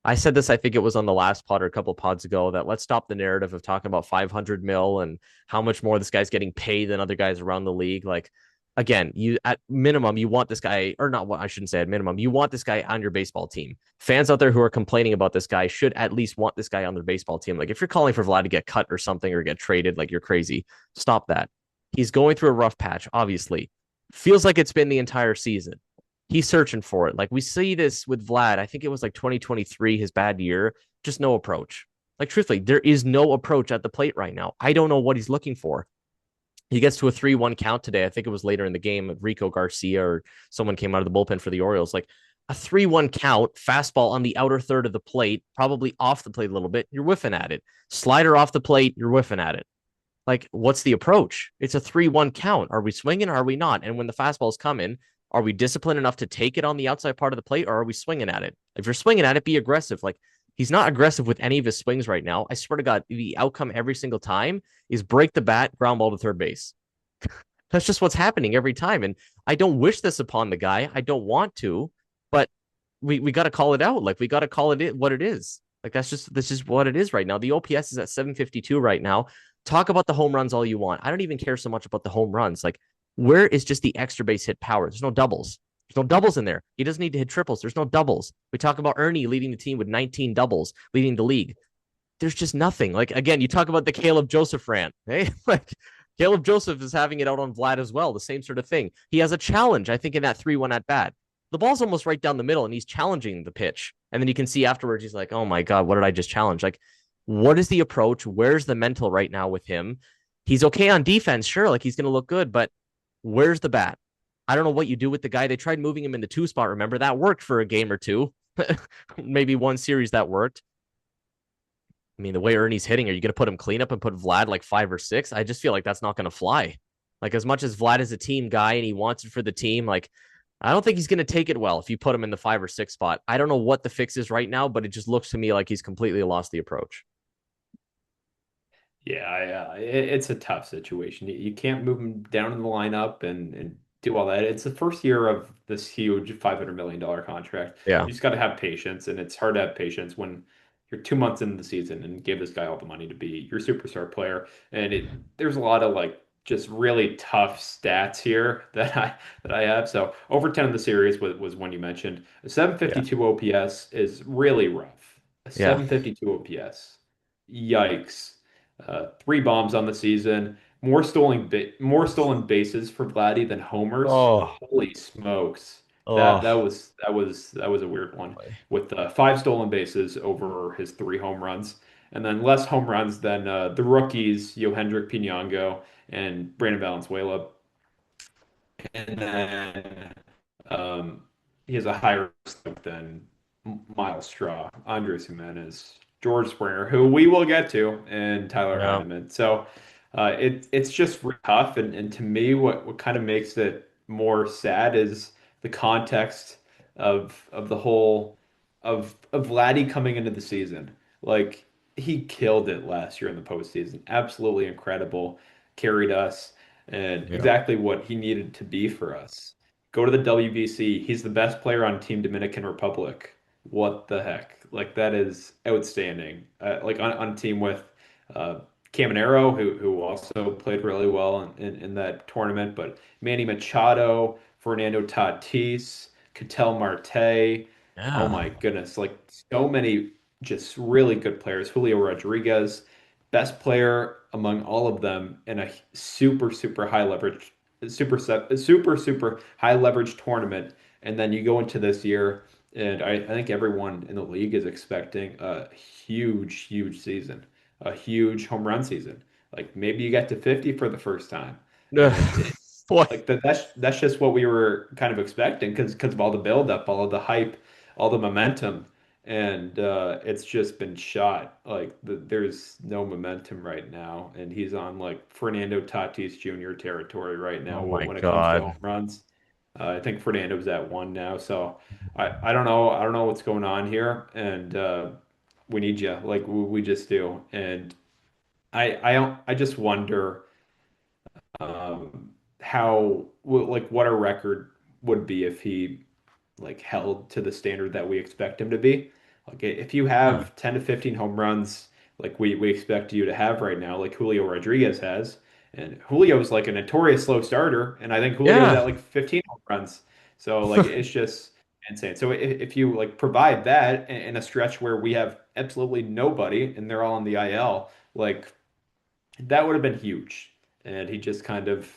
I said this, I think it was on the last pod or a couple of pods ago, that let's stop the narrative of talking about 500 mil and how much more this guy's getting paid than other guys around the league. Like, again, you at minimum, you want this guy, or not what I shouldn't say at minimum, you want this guy on your baseball team. Fans out there who are complaining about this guy should at least want this guy on their baseball team. Like, if you're calling for Vlad to get cut or something or get traded, like you're crazy, stop that. He's going through a rough patch, obviously. Feels like it's been the entire season. He's searching for it. Like we see this with Vlad. I think it was like 2023, his bad year. Just no approach. Like truthfully, there is no approach at the plate right now. I don't know what he's looking for. He gets to a 3-1 count today. I think it was later in the game. Rico Garcia or someone came out of the bullpen for the Orioles. Like a 3-1 count, fastball on the outer third of the plate, probably off the plate a little bit. You're whiffing at it. Slider off the plate, you're whiffing at it. Like, what's the approach? It's a 3-1 count. Are we swinging or are we not? And when the fastballs come in, are we disciplined enough to take it on the outside part of the plate or are we swinging at it? If you're swinging at it, be aggressive. Like, he's not aggressive with any of his swings right now. I swear to God, the outcome every single time is break the bat, ground ball to third base. That's just what's happening every time. And I don't wish this upon the guy. I don't want to, but we got to call it out. Like, we got to call it what it is. Like, that's just what it is right now. The OPS is at 752 right now. Talk about the home runs all you want. I don't even care so much about the home runs. Like, where is just the extra base hit power? There's no doubles. There's no doubles in there. He doesn't need to hit triples. There's no doubles. We talk about Ernie leading the team with 19 doubles, leading the league. There's just nothing. Like, again, you talk about the Caleb Joseph rant. Hey, like Caleb Joseph is having it out on Vlad as well. The same sort of thing. He has a challenge, I think, in that 3-1 at bat. the ball's almost right down the middle and he's challenging the pitch. And then you can see afterwards, he's like, oh my God, what did I just challenge? Like, what is the approach? Where's the mental right now with him? He's okay on defense, sure, like he's going to look good, but where's the bat? I don't know what you do with the guy. They tried moving him in the two spot. Remember, that worked for a game or two, maybe one series that worked. I mean, the way Ernie's hitting, are you going to put him clean up and put Vlad like 5 or 6? I just feel like that's not going to fly. Like, as much as Vlad is a team guy and he wants it for the team, like, I don't think he's going to take it well if you put him in the 5 or 6 spot. I don't know what the fix is right now, but it just looks to me like he's completely lost the approach. Yeah, it's a tough situation. You can't move him down in the lineup and do all that. It's the first year of this huge $500 million contract. Yeah. You just got to have patience, and it's hard to have patience when you're 2 months into the season and give this guy all the money to be your superstar player. And there's a lot of like just really tough stats here that I have. So over 10 of the series was one you mentioned. A Yeah. 752 OPS is really rough. A Yeah. 752 OPS. Yikes. 3 bombs on the season. More stolen bases for Vladdy than homers. Oh, Holy smokes. oh, That was a weird one boy. with 5 stolen bases over his 3 home runs, and then less home runs than the rookies Yohendrick Pinango and Brandon Valenzuela. And then um, he has a higher step than Miles Straw, Andres Jimenez, George Springer, who we will get to, and Tyler Yeah. Heineman. So it's just tough, and to me, what kind of makes it more sad is the context of the whole of Vladdy coming into the season. Like he killed it last year in the postseason, absolutely incredible, carried us, and Yeah. exactly what he needed to be for us. Go to the WBC. He's the best player on Team Dominican Republic. What the heck? Like that is outstanding. Like on a team with uh, Caminero, who also played really well in that tournament, but Manny Machado, Fernando Tatis, Ketel Marte. Oh Yeah. my goodness! Like so many just really good players. Julio Rodriguez, best player among all of them in a super high leverage super high leverage tournament, and then you go into this year, and I think everyone in the league is expecting a huge season, a huge home run season. Like maybe you get to 50 for the first time, and Boy. like that's just what we were kind of expecting because of all the buildup, all of the hype, all the momentum, and it's just been shot. Like there's no momentum right now, and he's on like Fernando Tatis Jr. territory right now Oh my when it comes to home God. runs. I think Fernando's at one now, so I don't know. I don't know what's going on here, and we need you, like we just do. And I just wonder how like what a record would be if he like held to the standard that we expect him to be. Like if you Yeah. have 10 to 15 home runs like we expect you to have right now, like Julio Rodriguez has, and Julio's like a notorious slow starter, and I think Julio's Yeah. at like 15 home runs. So like it's just insane. So if you like provide that in a stretch where we have absolutely nobody and they're all on the IL, like that would have been huge. And he just kind of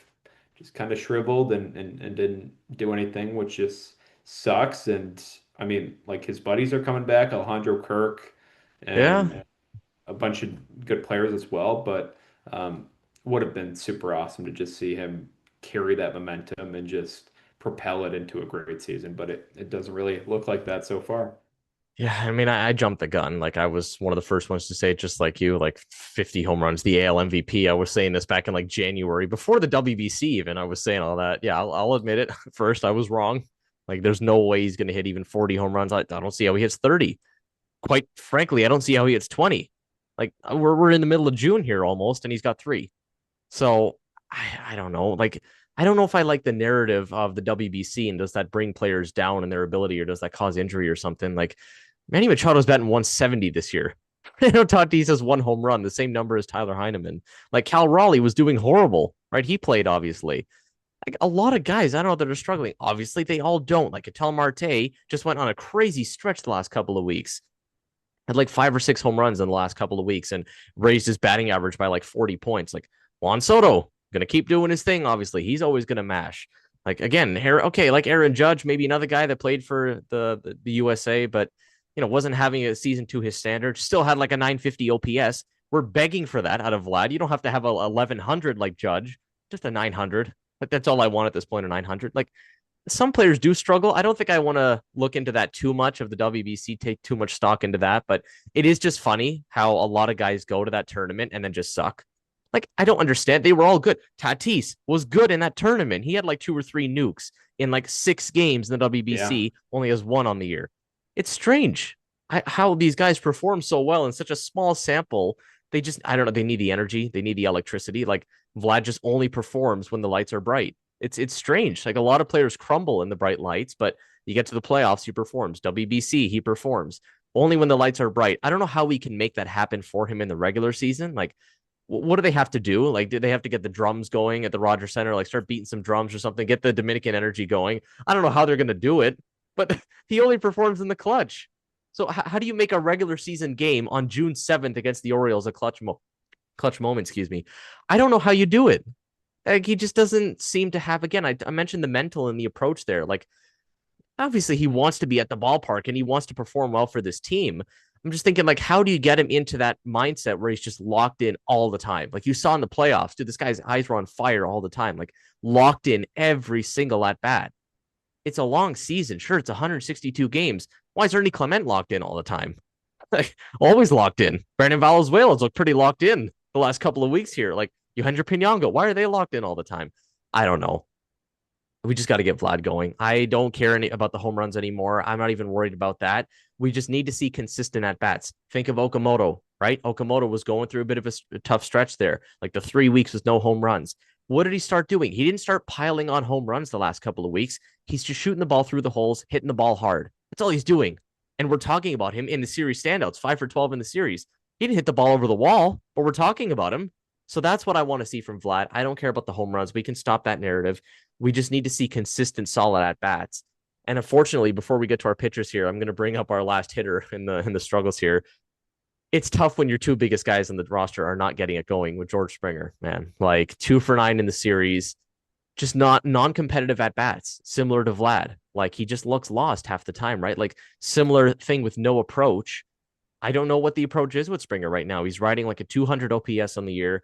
shriveled and didn't do anything, which just sucks. And I mean, like his buddies are coming back, Alejandro Kirk Yeah. and a bunch of good players as well. But would have been super awesome to just see him carry that momentum and just propel it into a great season. But it doesn't really look like that so far. Yeah, I mean, I jumped the gun. Like I was one of the first ones to say it, just like you, like 50 home runs, the AL MVP. I was saying this back in like January before the WBC even. I was saying all that. Yeah, I'll admit it. First, I was wrong. Like there's no way he's going to hit even 40 home runs. I don't see how he hits 30. Quite frankly, I don't see how he hits 20. Like we're in the middle of June here almost, and he's got three. So I don't know. Like I don't know if I like the narrative of the WBC and does that bring players down in their ability or does that cause injury or something? Like Manny Machado's batting 170 this year. Tatis has 1 home run, the same number as Tyler Heineman. Like Cal Raleigh was doing horrible, right? He played obviously. Like a lot of guys, I don't know that are struggling. Obviously, they all don't. Like Ketel Marte just went on a crazy stretch the last couple of weeks. Had like 5 or 6 home runs in the last couple of weeks and raised his batting average by like 40 points. Like Juan Soto, gonna keep doing his thing. Obviously, he's always gonna mash. Like again, okay, like Aaron Judge, maybe another guy that played for the USA, but wasn't having a season to his standard. Still had like a 950 OPS. We're begging for that out of Vlad. You don't have to have a 1100 like Judge, just a 900. Like that's all I want at this point, a 900. Like some players do struggle. I don't think I want to look into that too much of the WBC, take too much stock into that, but it is just funny how a lot of guys go to that tournament and then just suck. Like, I don't understand. They were all good. Tatis was good in that tournament. He had like two or three nukes in like 6 games in the Yeah. WBC, only has one on the year. It's strange how these guys perform so well in such a small sample. I don't know, they need the energy, they need the electricity. Like, Vlad just only performs when the lights are bright. It's strange. Like a lot of players crumble in the bright lights, but you get to the playoffs, he performs. WBC, he performs. Only when the lights are bright. I don't know how we can make that happen for him in the regular season. Like, what do they have to do? Like, do they have to get the drums going at the Rogers Center? Like, start beating some drums or something, get the Dominican energy going. I don't know how they're going to do it, but he only performs in the clutch. So, how do you make a regular season game on June 7th against the Orioles a clutch moment? Excuse me. I don't know how you do it. Like, he just doesn't seem to have. Again, I mentioned the mental and the approach there. Like, obviously he wants to be at the ballpark and he wants to perform well for this team. I'm just thinking, like, how do you get him into that mindset where he's just locked in all the time? Like you saw in the playoffs, dude, this guy's eyes were on fire all the time, like locked in every single at bat. It's a long season. Sure, it's 162 games. Why is Ernie Clement locked in all the time? Like, always locked in. Brandon Valenzuela's looked pretty locked in the last couple of weeks here. Like, Eugenio Pinango, why are they locked in all the time? I don't know. We just got to get Vlad going. I don't care about the home runs anymore. I'm not even worried about that. We just need to see consistent at bats. Think of Okamoto, right? Okamoto was going through a bit of a tough stretch there, like the 3 weeks with no home runs. What did he start doing? He didn't start piling on home runs the last couple of weeks. He's just shooting the ball through the holes, hitting the ball hard. That's all he's doing. And we're talking about him in the series standouts, 5 for 12 in the series. He didn't hit the ball over the wall, but we're talking about him. So that's what I want to see from Vlad. I don't care about the home runs. We can stop that narrative. We just need to see consistent, solid at bats. And unfortunately, before we get to our pitchers here, I'm going to bring up our last hitter in the struggles here. It's tough when your two biggest guys on the roster are not getting it going with George Springer, man. Like 2 for 9 in the series, just not non-competitive at bats, similar to Vlad. Like he just looks lost half the time, right? Like similar thing with no approach. I don't know what the approach is with Springer right now. He's riding like a 200 OPS on the year,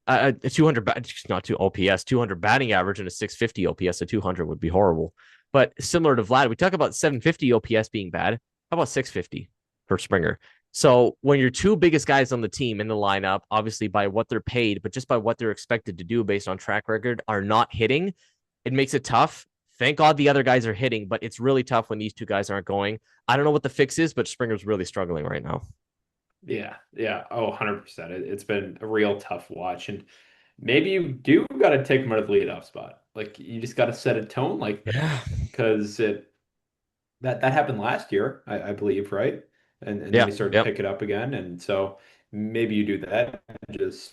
a 200 not to OPS, 200 batting average and a 650 OPS. A 200 would be horrible. But similar to Vlad, we talk about 750 OPS being bad. How about 650 for Springer? So when your two biggest guys on the team in the lineup, obviously by what they're paid, but just by what they're expected to do based on track record, are not hitting, it makes it tough. Thank God the other guys are hitting, but it's really tough when these two guys aren't going. I don't know what the fix is, but Springer's really struggling right now. Yeah, yeah. Oh, 100%. It's been a real tough watch. And maybe you do got to take him out of the leadoff spot. Like you just got to set a tone like that Yeah. because that happened last year, I believe, right? And then Yeah. he started to Yep. pick it up again. And so maybe you do that and just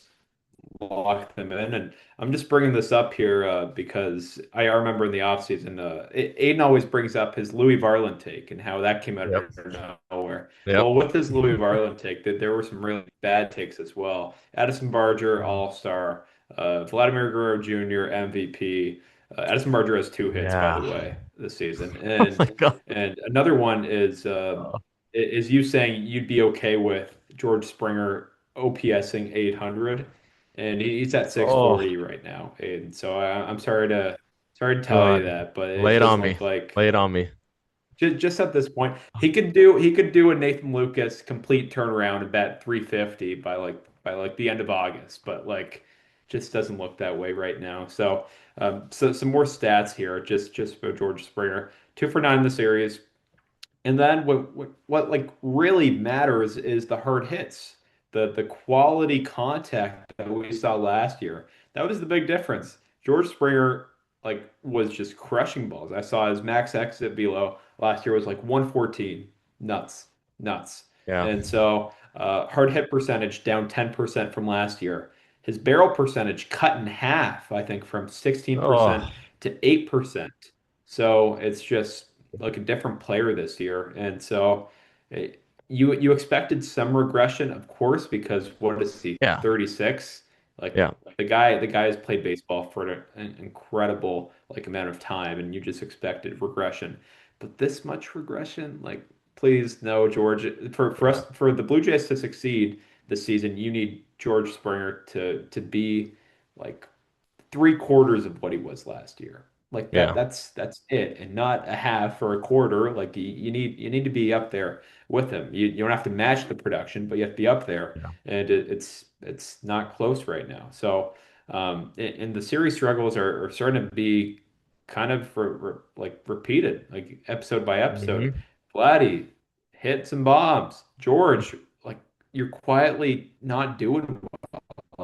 lock them in. And I'm just bringing this up here because I remember in the offseason, Aiden always brings up his Louis Varland take and how that came out Yep. of nowhere. Yep. Well, with his Louis Varland take, there were some really bad takes as well. Addison Barger, All-Star, Vladimir Guerrero Jr., MVP. Addison Barger has 2 hits, by the Yeah. way, this season. Oh my God. And another one Oh, is you saying you'd be okay with George Springer OPSing 800, and he's at oh, 640 right now. And so I'm sorry to tell you God. that, but Lay it it on doesn't me. look like Lay it on me. just at this point he could do a Nathan Lucas complete turnaround and bat 350 by like the end of August, but like just doesn't look that way right now. So some more stats here, just for George Springer. 2 for 9 in the series. And then what like really matters is the hard hits, the quality contact that we saw last year. That was the big difference. George Springer like was just crushing balls. I saw his max exit below last year was like 114. Nuts, nuts. Yeah. And so hard hit percentage down 10% from last year. His barrel percentage cut in half, I think, from 16% Oh, to 8%. So it's just like a different player this year. And so you expected some regression, of course, because what is he, yeah. 36? Like Yeah. the guy has played baseball for an incredible like amount of time, and you just expected regression. But this much regression, like please no, George. For Yeah. us for the Blue Jays to succeed this season, you need George Springer to be like three-quarters of what he was last year. Like that Yeah. that's it, and not a half or a quarter. Like you need to be up there with him. You don't have to match the production, but you have to be up there, Yeah. and it's not close right now. So and the series struggles are starting to be kind of like repeated, like episode by episode. Hmm. Vladdy hit some bombs. George, like you're quietly not doing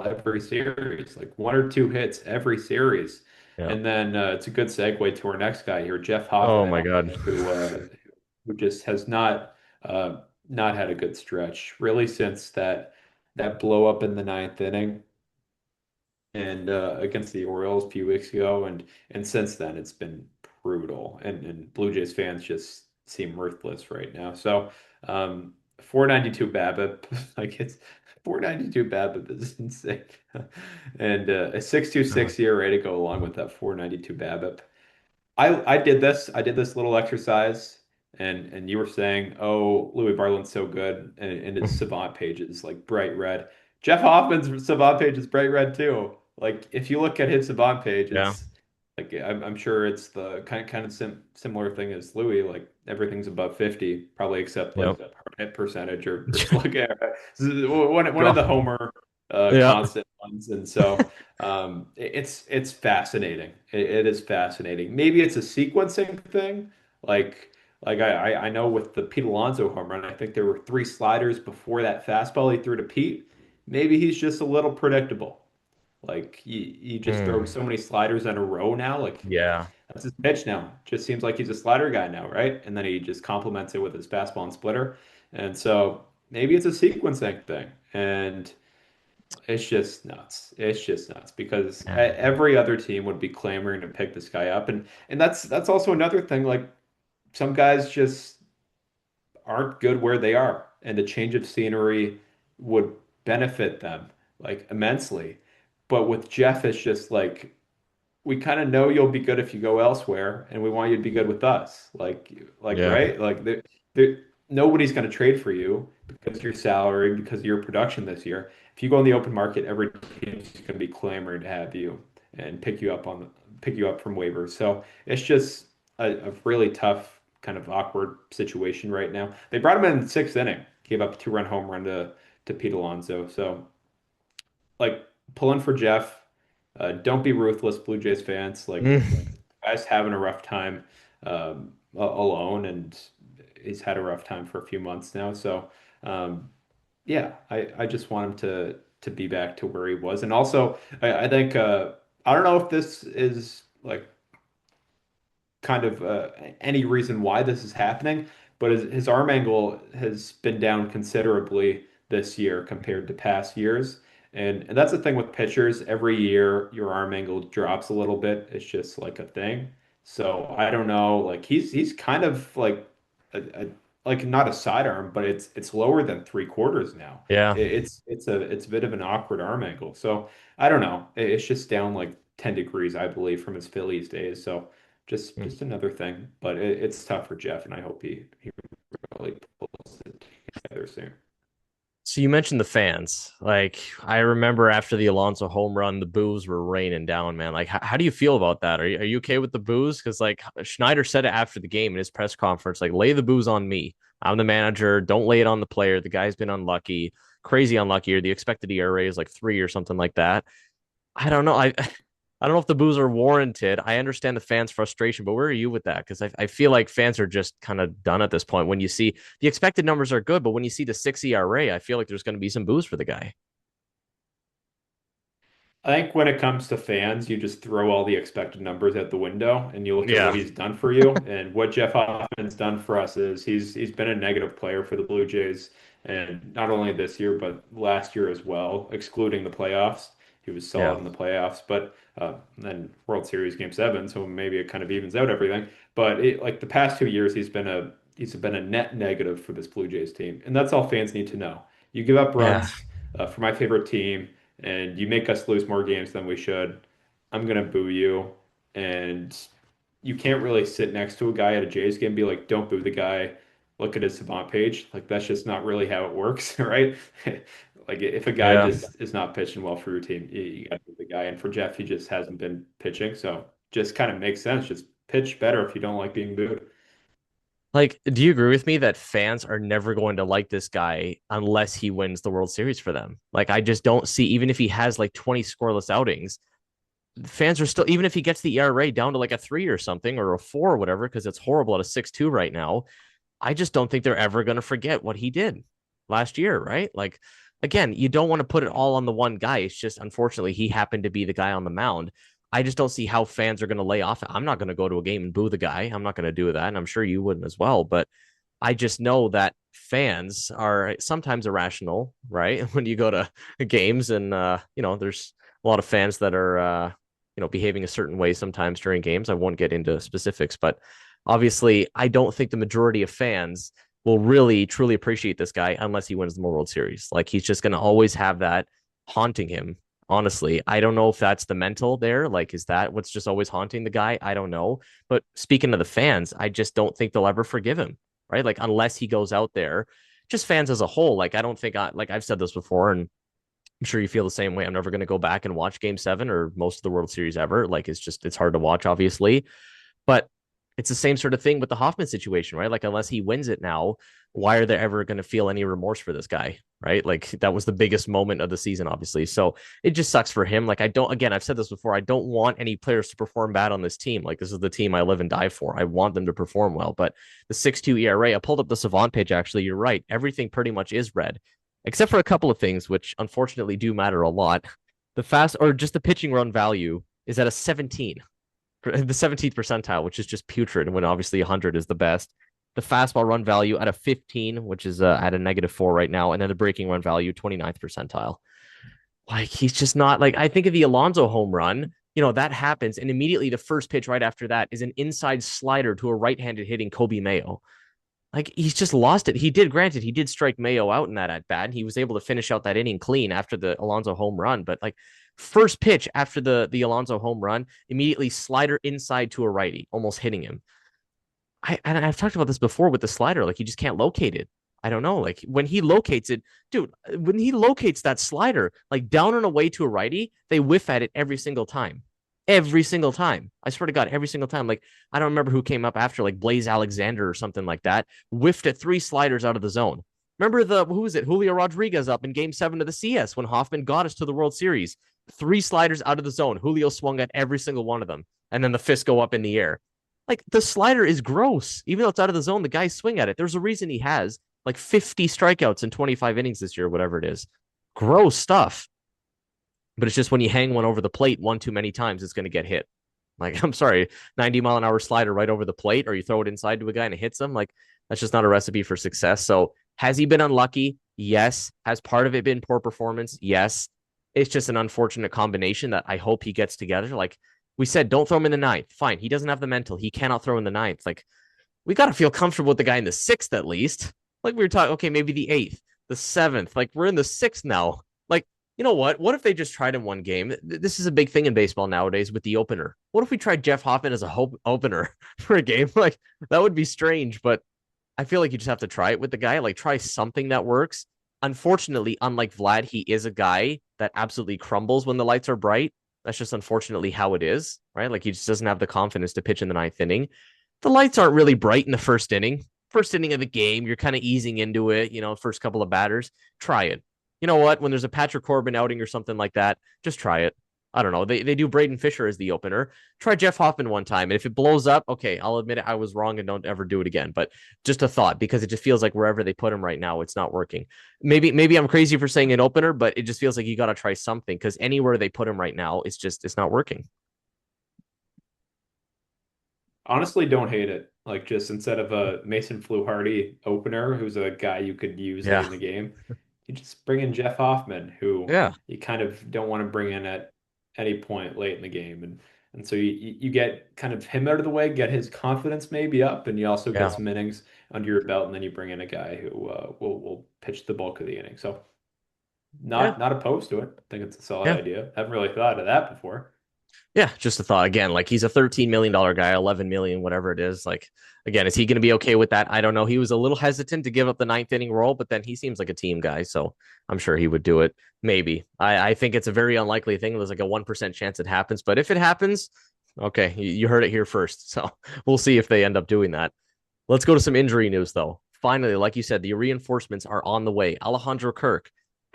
every series, like one or two hits every series. Yeah. And then it's a good segue to our next guy here, Jeff Oh my Hoffman, God. who uh, who just has uh, not had a good stretch really since that blow up in the ninth inning and against the Orioles a few weeks ago, and since then it's been brutal, and Blue Jays fans just seem ruthless right now. So 492 BABIP, like it's 492 BABIP is insane, and a God. 6.26 ERA to go along with that 492 BABIP. I did this little exercise, and you were saying, oh, Louis Bartland's so good, and his savant page is like bright red. Jeff Hoffman's savant page is bright red too. Like if you look at his savant page, Yeah. it's like I'm sure it's the kind of similar thing as Louis. Like everything's above 50, probably except like Yep. hard hit percentage or slug error. One of God. the Homer Yeah. constant ones, and so. It's fascinating. It is fascinating. Maybe it's a sequencing thing. Like I know with the Pete Alonso home run, I think there were three sliders before that fastball he threw to Pete. Maybe he's just a little predictable. Like he just throws Mm. so many sliders in a row now. Like Yeah. that's his pitch now. Just seems like he's a slider guy now, right? And then he just complements it with his fastball and splitter. And so maybe it's a sequencing thing. And it's just nuts. It's just nuts because Yeah. every other team would be clamoring to pick this guy up, and that's also another thing. Like some guys just aren't good where they are, and the change of scenery would benefit them like immensely. But with Jeff, it's just like we kind of know you'll be good if you go elsewhere, and we want you to be good with us. Like Yeah. right? Like nobody's going to trade for you because of your salary, because of your production this year. If you go on the open market, every team's going to be clamoring to have you and pick you up from waivers. So it's just a really tough, kind of awkward situation right now. They brought him in the sixth inning, gave up a two-run home run to Pete Alonso. So like pulling for Jeff. Don't be ruthless, Blue Jays fans. Like, Mm. guy's having a rough time alone, and he's had a rough time for a few months now. So, yeah, I just want him to be back to where he was. And also, I think I don't know if this is like kind of any reason why this is happening, but his arm angle has been down considerably this year compared to past years. And that's the thing with pitchers. Every year, your arm angle drops a little bit. It's just like a thing. So I don't know. Like he's kind of like like not a sidearm, but it's lower than three-quarters now. Yeah. It's a bit of an awkward arm angle. So I don't know. It's just down like 10 degrees, I believe, from his Phillies days. So just another thing, but it's tough for Jeff, and I hope he really pulls it together soon. So you mentioned the fans. Like I remember after the Alonso home run, the boos were raining down, man. Like how do you feel about that? Are you okay with the boos? Because like Schneider said it after the game in his press conference, like lay the boos on me. I'm the manager. Don't lay it on the player. The guy's been unlucky, crazy unlucky, or the expected ERA is like 3 or something like that. I don't know. I don't know if the boos are warranted. I understand the fans' frustration, but where are you with that? Because I feel like fans are just kind of done at this point. When you see the expected numbers are good, but when you see the 6 ERA, I feel like there's going to be some boos for the guy. I think when it comes to fans, you just throw all the expected numbers out the window and you look at what Yeah. he's done for you. And what Jeff Hoffman's done for us is he's been a negative player for the Blue Jays, and not only this year but last year as well, excluding the playoffs. He was Yeah. solid in the playoffs, but then World Series Game 7, so maybe it kind of evens out everything. But like the past 2 years, he's been a net negative for this Blue Jays team, and that's all fans need to know. You give up Yeah. runs for my favorite team. and you make us lose more games than we should, I'm gonna boo you. And you can't really sit next to a guy at a Jays game and be like, don't boo the guy. Look at his savant page. Like that's just not really how it works, right? Like if a guy Yeah. just is not pitching well for your team, you got to boo the guy. And for Jeff, he just hasn't been pitching, so just kind of makes sense. Just pitch better if you don't like being booed. Like, do you agree with me that fans are never going to like this guy unless he wins the World Series for them? Like, I just don't see, even if he has like 20 scoreless outings, fans are still, even if he gets the ERA down to like a 3 or something or a 4 or whatever, because it's horrible at a 6.2 right now. I just don't think they're ever going to forget what he did last year, right? Like, again, you don't want to put it all on the one guy. It's just, unfortunately, he happened to be the guy on the mound. I just don't see how fans are going to lay off. I'm not going to go to a game and boo the guy. I'm not going to do that. And I'm sure you wouldn't as well. But I just know that fans are sometimes irrational, right? When you go to games and, there's a lot of fans that are, behaving a certain way sometimes during games. I won't get into specifics, but obviously, I don't think the majority of fans will really truly appreciate this guy unless he wins the World Series. Like he's just going to always have that haunting him. Honestly, I don't know if that's the mental there. Like, is that what's just always haunting the guy? I don't know. But speaking of the fans, I just don't think they'll ever forgive him, right? Like, unless he goes out there, just fans as a whole. Like, I don't think like I've said this before, and I'm sure you feel the same way. I'm never going to go back and watch Game 7 or most of the World Series ever. Like, it's hard to watch, obviously. But it's the same sort of thing with the Hoffman situation, right? Like, unless he wins it now, why are they ever going to feel any remorse for this guy, right? Like, that was the biggest moment of the season, obviously. So it just sucks for him. Like, again, I've said this before, I don't want any players to perform bad on this team. Like, this is the team I live and die for. I want them to perform well. But the 6.2 ERA, I pulled up the Savant page, actually. You're right. Everything pretty much is red, except for a couple of things, which unfortunately do matter a lot. The fast or just the pitching run value is at a 17, the 17th percentile, which is just putrid. When obviously 100 is the best. The fastball run value at a 15, which is at a -4 right now, and then the breaking run value 29th percentile. Like he's just not like I think of the Alonso home run. That happens, and immediately the first pitch right after that is an inside slider to a right-handed hitting Kobe Mayo. Like he's just lost it. He did, granted, he did strike Mayo out in that at bat. He was able to finish out that inning clean after the Alonso home run. But like first pitch after the Alonso home run, immediately slider inside to a righty, almost hitting him. I've talked about this before with the slider. Like he just can't locate it. I don't know. Like when he locates it, dude, when he locates that slider, like down and away to a righty, they whiff at it every single time. Every single time. I swear to God, every single time. Like, I don't remember who came up after, like Blaze Alexander or something like that, whiffed at 3 sliders out of the zone. Remember who was it? Julio Rodriguez up in game 7 of the CS when Hoffman got us to the World Series. 3 sliders out of the zone. Julio swung at every single one of them. And then the fists go up in the air. Like the slider is gross. Even though it's out of the zone, the guys swing at it. There's a reason he has like 50 strikeouts in 25 innings this year, whatever it is. Gross stuff. But it's just when you hang one over the plate one too many times, it's going to get hit. Like, I'm sorry, 90-mile-an-hour slider right over the plate, or you throw it inside to a guy and it hits him. Like, that's just not a recipe for success. So, has he been unlucky? Yes. Has part of it been poor performance? Yes. It's just an unfortunate combination that I hope he gets together. Like we said, don't throw him in the ninth. Fine. He doesn't have the mental. He cannot throw in the ninth. Like, we got to feel comfortable with the guy in the sixth at least. Like, we were talking, okay, maybe the eighth, the seventh. Like, we're in the sixth now. Like, you know what? What if they just tried in one game? This is a big thing in baseball nowadays with the opener. What if we tried Jeff Hoffman as a opener for a game? Like, that would be strange, but I feel like you just have to try it with the guy. Like, try something that works. Unfortunately, unlike Vlad, he is a guy that absolutely crumbles when the lights are bright. That's just unfortunately how it is, right? Like, he just doesn't have the confidence to pitch in the ninth inning. The lights aren't really bright in the first inning. First inning of the game, you're kind of easing into it, first couple of batters. Try it. You know what? When there's a Patrick Corbin outing or something like that, just try it. I don't know. They do Braden Fisher as the opener. Try Jeff Hoffman one time. And if it blows up, okay, I'll admit it, I was wrong and don't ever do it again. But just a thought, because it just feels like wherever they put him right now, it's not working. Maybe I'm crazy for saying an opener, but it just feels like you got to try something, because anywhere they put him right now, it's not working. Honestly, don't hate it. Like just instead of a Mason Fluharty opener, who's a guy you could use late Yeah. in the game, you just bring in Jeff Hoffman, who Yeah. you kind of don't want to bring in at any point late in the game. And so you get kind of him out of the way, get his confidence maybe up, and you also get Yeah. some innings under your belt, and then you bring in a guy who will pitch the bulk of the inning. So Yeah. not opposed to it. I think it's a solid Yeah. idea. Haven't really thought of that before. Yeah, just a thought again. Like he's a $13 million guy, 11 million, whatever it is. Like again, is he going to be okay with that? I don't know. He was a little hesitant to give up the ninth inning role, but then he seems like a team guy, so I'm sure he would do it. Maybe. I think it's a very unlikely thing. There's like a 1% chance it happens, but if it happens, okay, you heard it here first. So we'll see if they end up doing that. Let's go to some injury news though. Finally, like you said, the reinforcements are on the way. Alejandro Kirk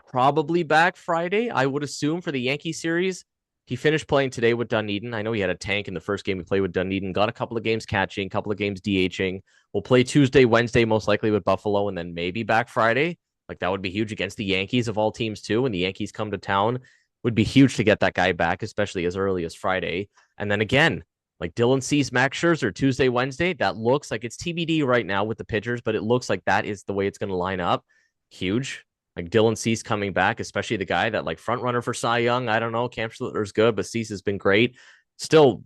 probably back Friday, I would assume, for the Yankee series. He finished playing today with Dunedin. I know he had a tank in the first game he played with Dunedin, got a couple of games catching, a couple of games DHing. We'll play Tuesday, Wednesday, most likely with Buffalo, and then maybe back Friday. Like that would be huge against the Yankees of all teams, too. When the Yankees come to town, would be huge to get that guy back, especially as early as Friday. And then again, like Dylan Cease, Max Scherzer, Tuesday, Wednesday. That looks like it's TBD right now with the pitchers, but it looks like that is the way it's going to line up. Huge. Like Dylan Cease coming back, especially the guy that like front runner for Cy Young. I don't know. Cam Schlittler's good, but Cease has been great. Still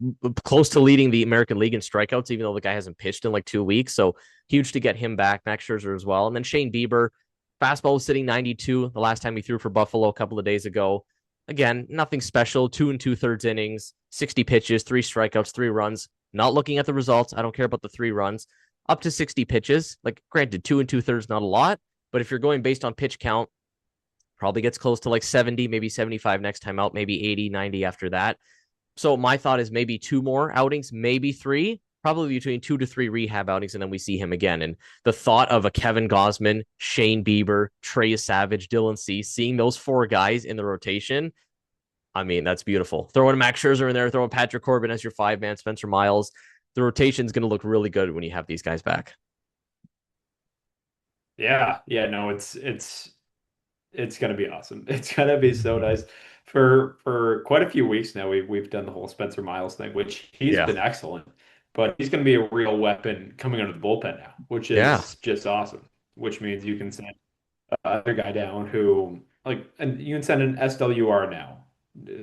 close to leading the American League in strikeouts, even though the guy hasn't pitched in like 2 weeks. So huge to get him back. Max Scherzer as well. And then Shane Bieber, fastball was sitting 92 the last time he threw for Buffalo a couple of days ago. Again, nothing special. 2 2/3 innings, 60 pitches, 3 strikeouts, 3 runs. Not looking at the results. I don't care about the 3 runs. Up to 60 pitches. Like, granted, 2 2/3, not a lot. But if you're going based on pitch count, probably gets close to like 70, maybe 75 next time out, maybe 80, 90 after that. So my thought is maybe 2 more outings, maybe 3, probably between 2 to 3 rehab outings, and then we see him again. And the thought of a Kevin Gausman, Shane Bieber, Trey Savage, Dylan Cease, seeing those 4 guys in the rotation, I mean, that's beautiful. Throwing Max Scherzer in there, throwing Patrick Corbin as your 5 man, Spencer Miles. The rotation's going to look really good when you have these guys back. Yeah, yeah, no, it's gonna be awesome. It's gonna be so nice. For quite a few weeks now, we've done the whole Spencer Miles thing, which he's Yeah. been excellent, but he's gonna be a real weapon coming out of the bullpen now, which Yeah. is just awesome. Which means you can send other guy down who like, and you can send an SWR now,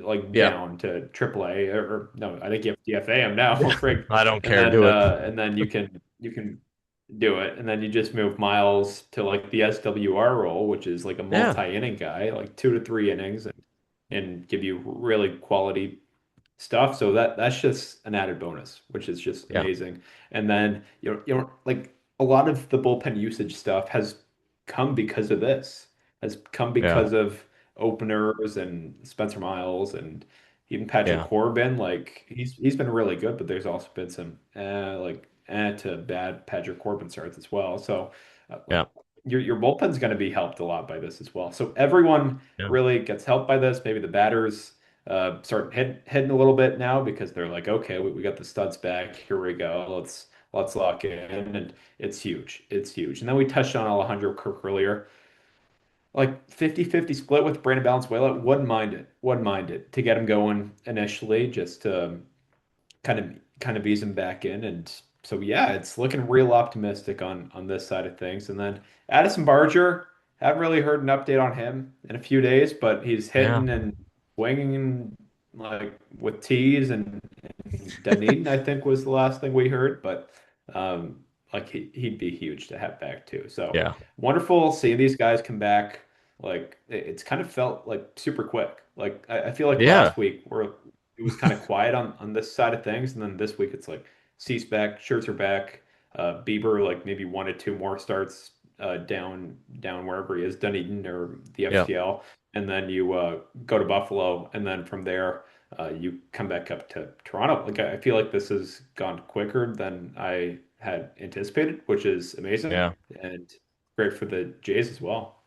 like Yeah. down to AAA or no, I think you have to DFA him now, frig, I don't care. Do it. and then you can do it, and then you just move Miles to like the SWR role, which is like a Yeah. multi-inning guy, like 2 to 3 innings, and give you really quality stuff. So that's just an added bonus, which is just Yeah. amazing. And then like a lot of the bullpen usage stuff has come because of this, has come Yeah. because of openers and Spencer Miles and even Patrick Yeah. Corbin. Like he's been really good, but there's also been some to bad Patrick Corbin starts as well. So like Yeah. your bullpen's going to be helped a lot by this as well. So everyone Yeah. really gets helped by this. Maybe the batters start hitting a little bit now because they're like, okay, we got the studs back. Here we go. Let's lock in, and it's huge. It's huge. And then we touched on Alejandro Kirk earlier. Like 50-50 split with Brandon Valenzuela. Wouldn't mind it. Wouldn't mind it to get him going initially, just to kind of ease him back in. And so yeah, it's looking real optimistic on this side of things. And then Addison Barger, haven't really heard an update on him in a few days, but he's Yeah. hitting and swinging like with tees and Dunedin, I think was the last thing we heard. But like he'd be huge to have back too. So Yeah. wonderful seeing these guys come back. Like it's kind of felt like super quick. Like I feel like Yeah. last week where it was kind of quiet on this side of things, and then this week it's like Cease back, Scherzer back, Bieber like maybe 1 to 2 more starts down wherever he is, Dunedin or the Yeah. FTL, and then you go to Buffalo, and then from there you come back up to Toronto. Like I feel like this has gone quicker than I had anticipated, which is amazing Yeah. and great for the Jays as well.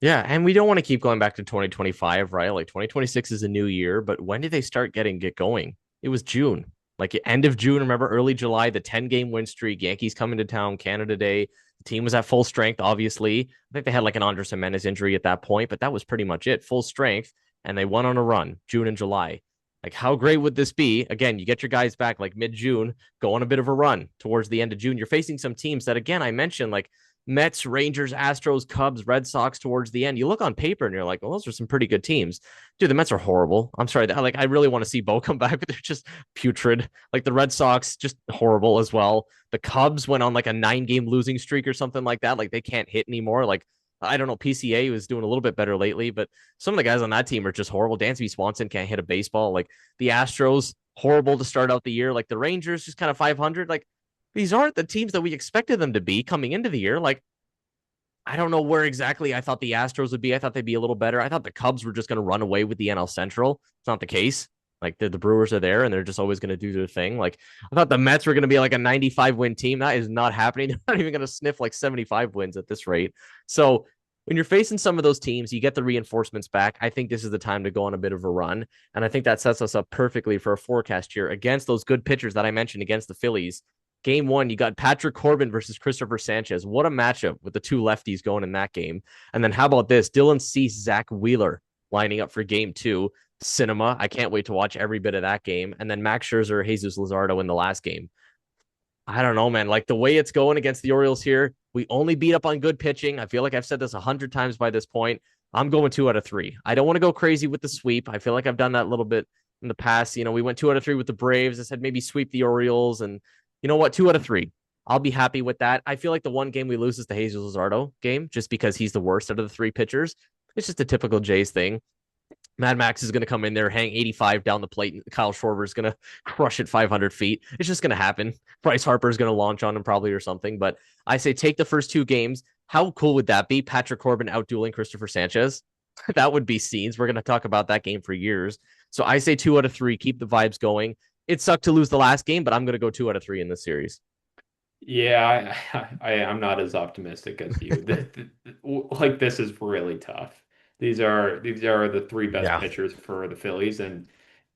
Yeah. And we don't want to keep going back to 2025, right? Like 2026 is a new year, but when did they start get going? It was June. Like end of June, remember early July, the 10-game win streak, Yankees coming to town, Canada Day. The team was at full strength, obviously. I think they had like an Andres Jimenez injury at that point, but that was pretty much it, full strength. And they went on a run, June and July. Like, how great would this be? Again, you get your guys back like mid June, go on a bit of a run towards the end of June. You're facing some teams that, again, I mentioned, like Mets, Rangers, Astros, Cubs, Red Sox towards the end. You look on paper and you're like, well, those are some pretty good teams. Dude, the Mets are horrible. I'm sorry. Like, I really want to see Bo come back, but they're just putrid. Like the Red Sox, just horrible as well. The Cubs went on like a 9-game losing streak or something like that. Like they can't hit anymore. Like I don't know. PCA was doing a little bit better lately, but some of the guys on that team are just horrible. Dansby Swanson can't hit a baseball. Like the Astros, horrible to start out the year. Like the Rangers, just kind of 500. Like these aren't the teams that we expected them to be coming into the year. Like I don't know where exactly I thought the Astros would be. I thought they'd be a little better. I thought the Cubs were just going to run away with the NL Central. It's not the case. Like the Brewers are there and they're just always going to do their thing. Like I thought the Mets were going to be like a 95 win team. That is not happening. They're not even going to sniff like 75 wins at this rate. So when you're facing some of those teams, you get the reinforcements back. I think this is the time to go on a bit of a run. And I think that sets us up perfectly for a forecast here against those good pitchers that I mentioned against the Phillies. Game one, you got Patrick Corbin versus Christopher Sanchez. What a matchup with the two lefties going in that game. And then how about this? Dylan Cease, Zach Wheeler lining up for game two. Cinema. I can't wait to watch every bit of that game. And then Max Scherzer, Jesus Luzardo in the last game. I don't know, man. Like the way it's going against the Orioles here, we only beat up on good pitching. I feel like I've said this 100 times by this point. I'm going 2 out of 3. I don't want to go crazy with the sweep. I feel like I've done that a little bit in the past. We went 2 out of 3 with the Braves. I said maybe sweep the Orioles. And you know what? 2 out of 3. I'll be happy with that. I feel like the one game we lose is the Jesus Luzardo game, just because he's the worst out of the 3 pitchers. It's just a typical Jays thing. Mad Max is going to come in there, hang 85 down the plate, and Kyle Schwarber is going to crush it 500 feet. It's just going to happen. Bryce Harper is going to launch on him probably or something. But I say take the first 2 games. How cool would that be? Patrick Corbin outdueling Christopher Sanchez. That would be scenes. We're going to talk about that game for years. So I say 2 out of 3. Keep the vibes going. It sucked to lose the last game, but I'm going to go 2 out of 3 in this series. Yeah, I'm not as optimistic as you. Like this is really tough. These are the 3 best Yeah. pitchers for the Phillies and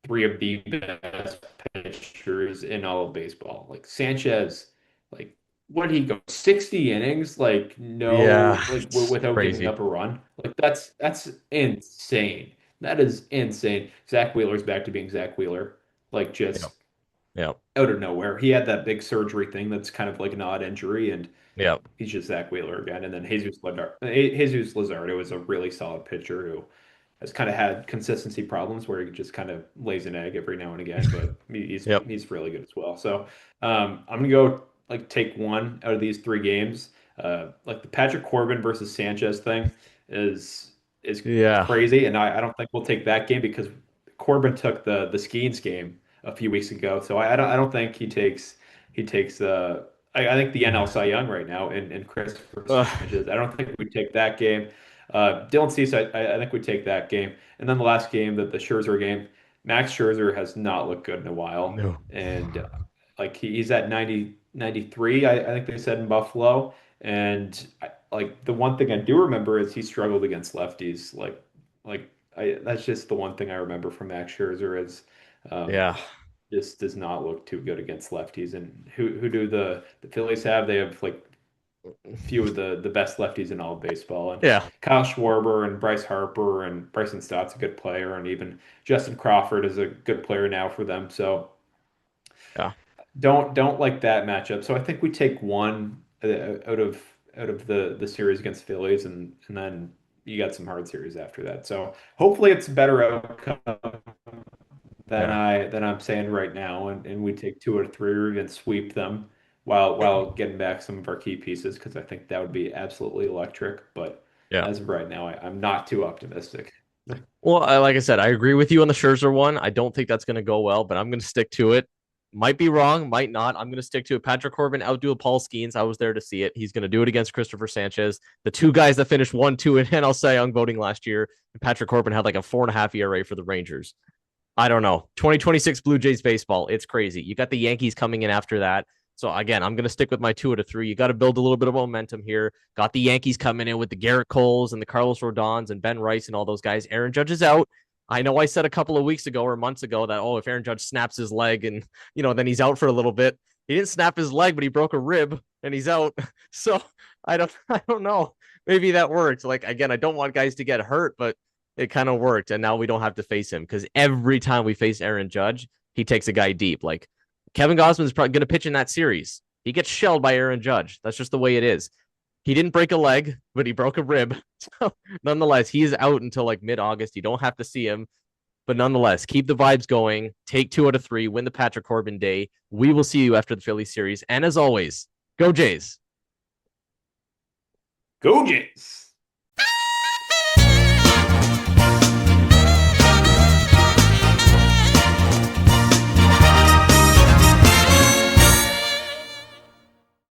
3 of the best pitchers in all of baseball. Like Sanchez, like what did he go 60 innings? Like Yeah. no, like It's without giving crazy. up a run. Like that's insane. That is insane. Zach Wheeler's back to being Zach Wheeler. Like Yep. just Yep. out of nowhere. He had that big surgery thing that's kind of like an odd injury, and Yep. he's just Zach Wheeler again. And then Jesus Luzardo is a really solid pitcher who has kind of had consistency problems where he just kind of lays an egg every now and again, but he's Yep. he's really good as well. So I'm gonna go like take one out of these 3 games. Like the Patrick Corbin versus Sanchez thing is is Yeah. crazy, and I don't think we'll take that game because Corbin took the Skeens game a few weeks ago. So I don't think he takes I think the NL Yeah. Cy Young right now and Christopher Ugh. Sanchez. I don't think we take that game. Dylan Cease, I think we take that game. And then the last game, the Scherzer game, Max Scherzer has not looked good in a while. No. And like he's at 93, I think they said in Buffalo. And like the one thing I do remember is he struggled against lefties. That's just the one thing I remember from Max Scherzer is um, Yeah. just does not look too good against lefties. And who do the Phillies have? They have like few of the best lefties in all of baseball. And Yeah. Kyle Schwarber and Bryce Harper and Bryson Stott's a good player, and even Justin Crawford is a good player now for them. So Yeah. don't like that matchup. So I think we take one out of the series against Phillies, and then you got some hard series after that. So hopefully it's a better outcome than Yeah. I'm saying right now, and we take 2 or 3 or even sweep them while getting back some of our key pieces because I think that would be absolutely electric. But Yeah. as of right now, I'm not too optimistic. Well, like I said, I agree with you on the Scherzer one. I don't think that's going to go well, but I'm going to stick to it. Might be wrong, might not. I'm going to stick to it. Patrick Corbin outdo Paul Skeens. I was there to see it. He's going to do it against Christopher Sanchez. The 2 guys that finished 1-2 in NL Cy Young voting last year. And Patrick Corbin had like a 4.5 ERA for the Rangers. I don't know. 2026 Blue Jays baseball. It's crazy. You got the Yankees coming in after that. So again, I'm going to stick with my 2 out of 3. You got to build a little bit of momentum here. Got the Yankees coming in with the Garrett Coles and the Carlos Rodons and Ben Rice and all those guys. Aaron Judge is out. I know I said a couple of weeks ago or months ago that, oh, if Aaron Judge snaps his leg and, then he's out for a little bit. He didn't snap his leg, but he broke a rib and he's out. So I don't know. Maybe that worked. Like, again, I don't want guys to get hurt, but it kind of worked. And now we don't have to face him because every time we face Aaron Judge, he takes a guy deep. Like Kevin Gausman's probably going to pitch in that series. He gets shelled by Aaron Judge. That's just the way it is. He didn't break a leg, but he broke a rib. So nonetheless, he is out until like mid-August. You don't have to see him. But nonetheless, keep the vibes going. Take 2 out of 3. Win the Patrick Corbin day. We will see you after the Philly series. And as always, go Jays. Go Jays!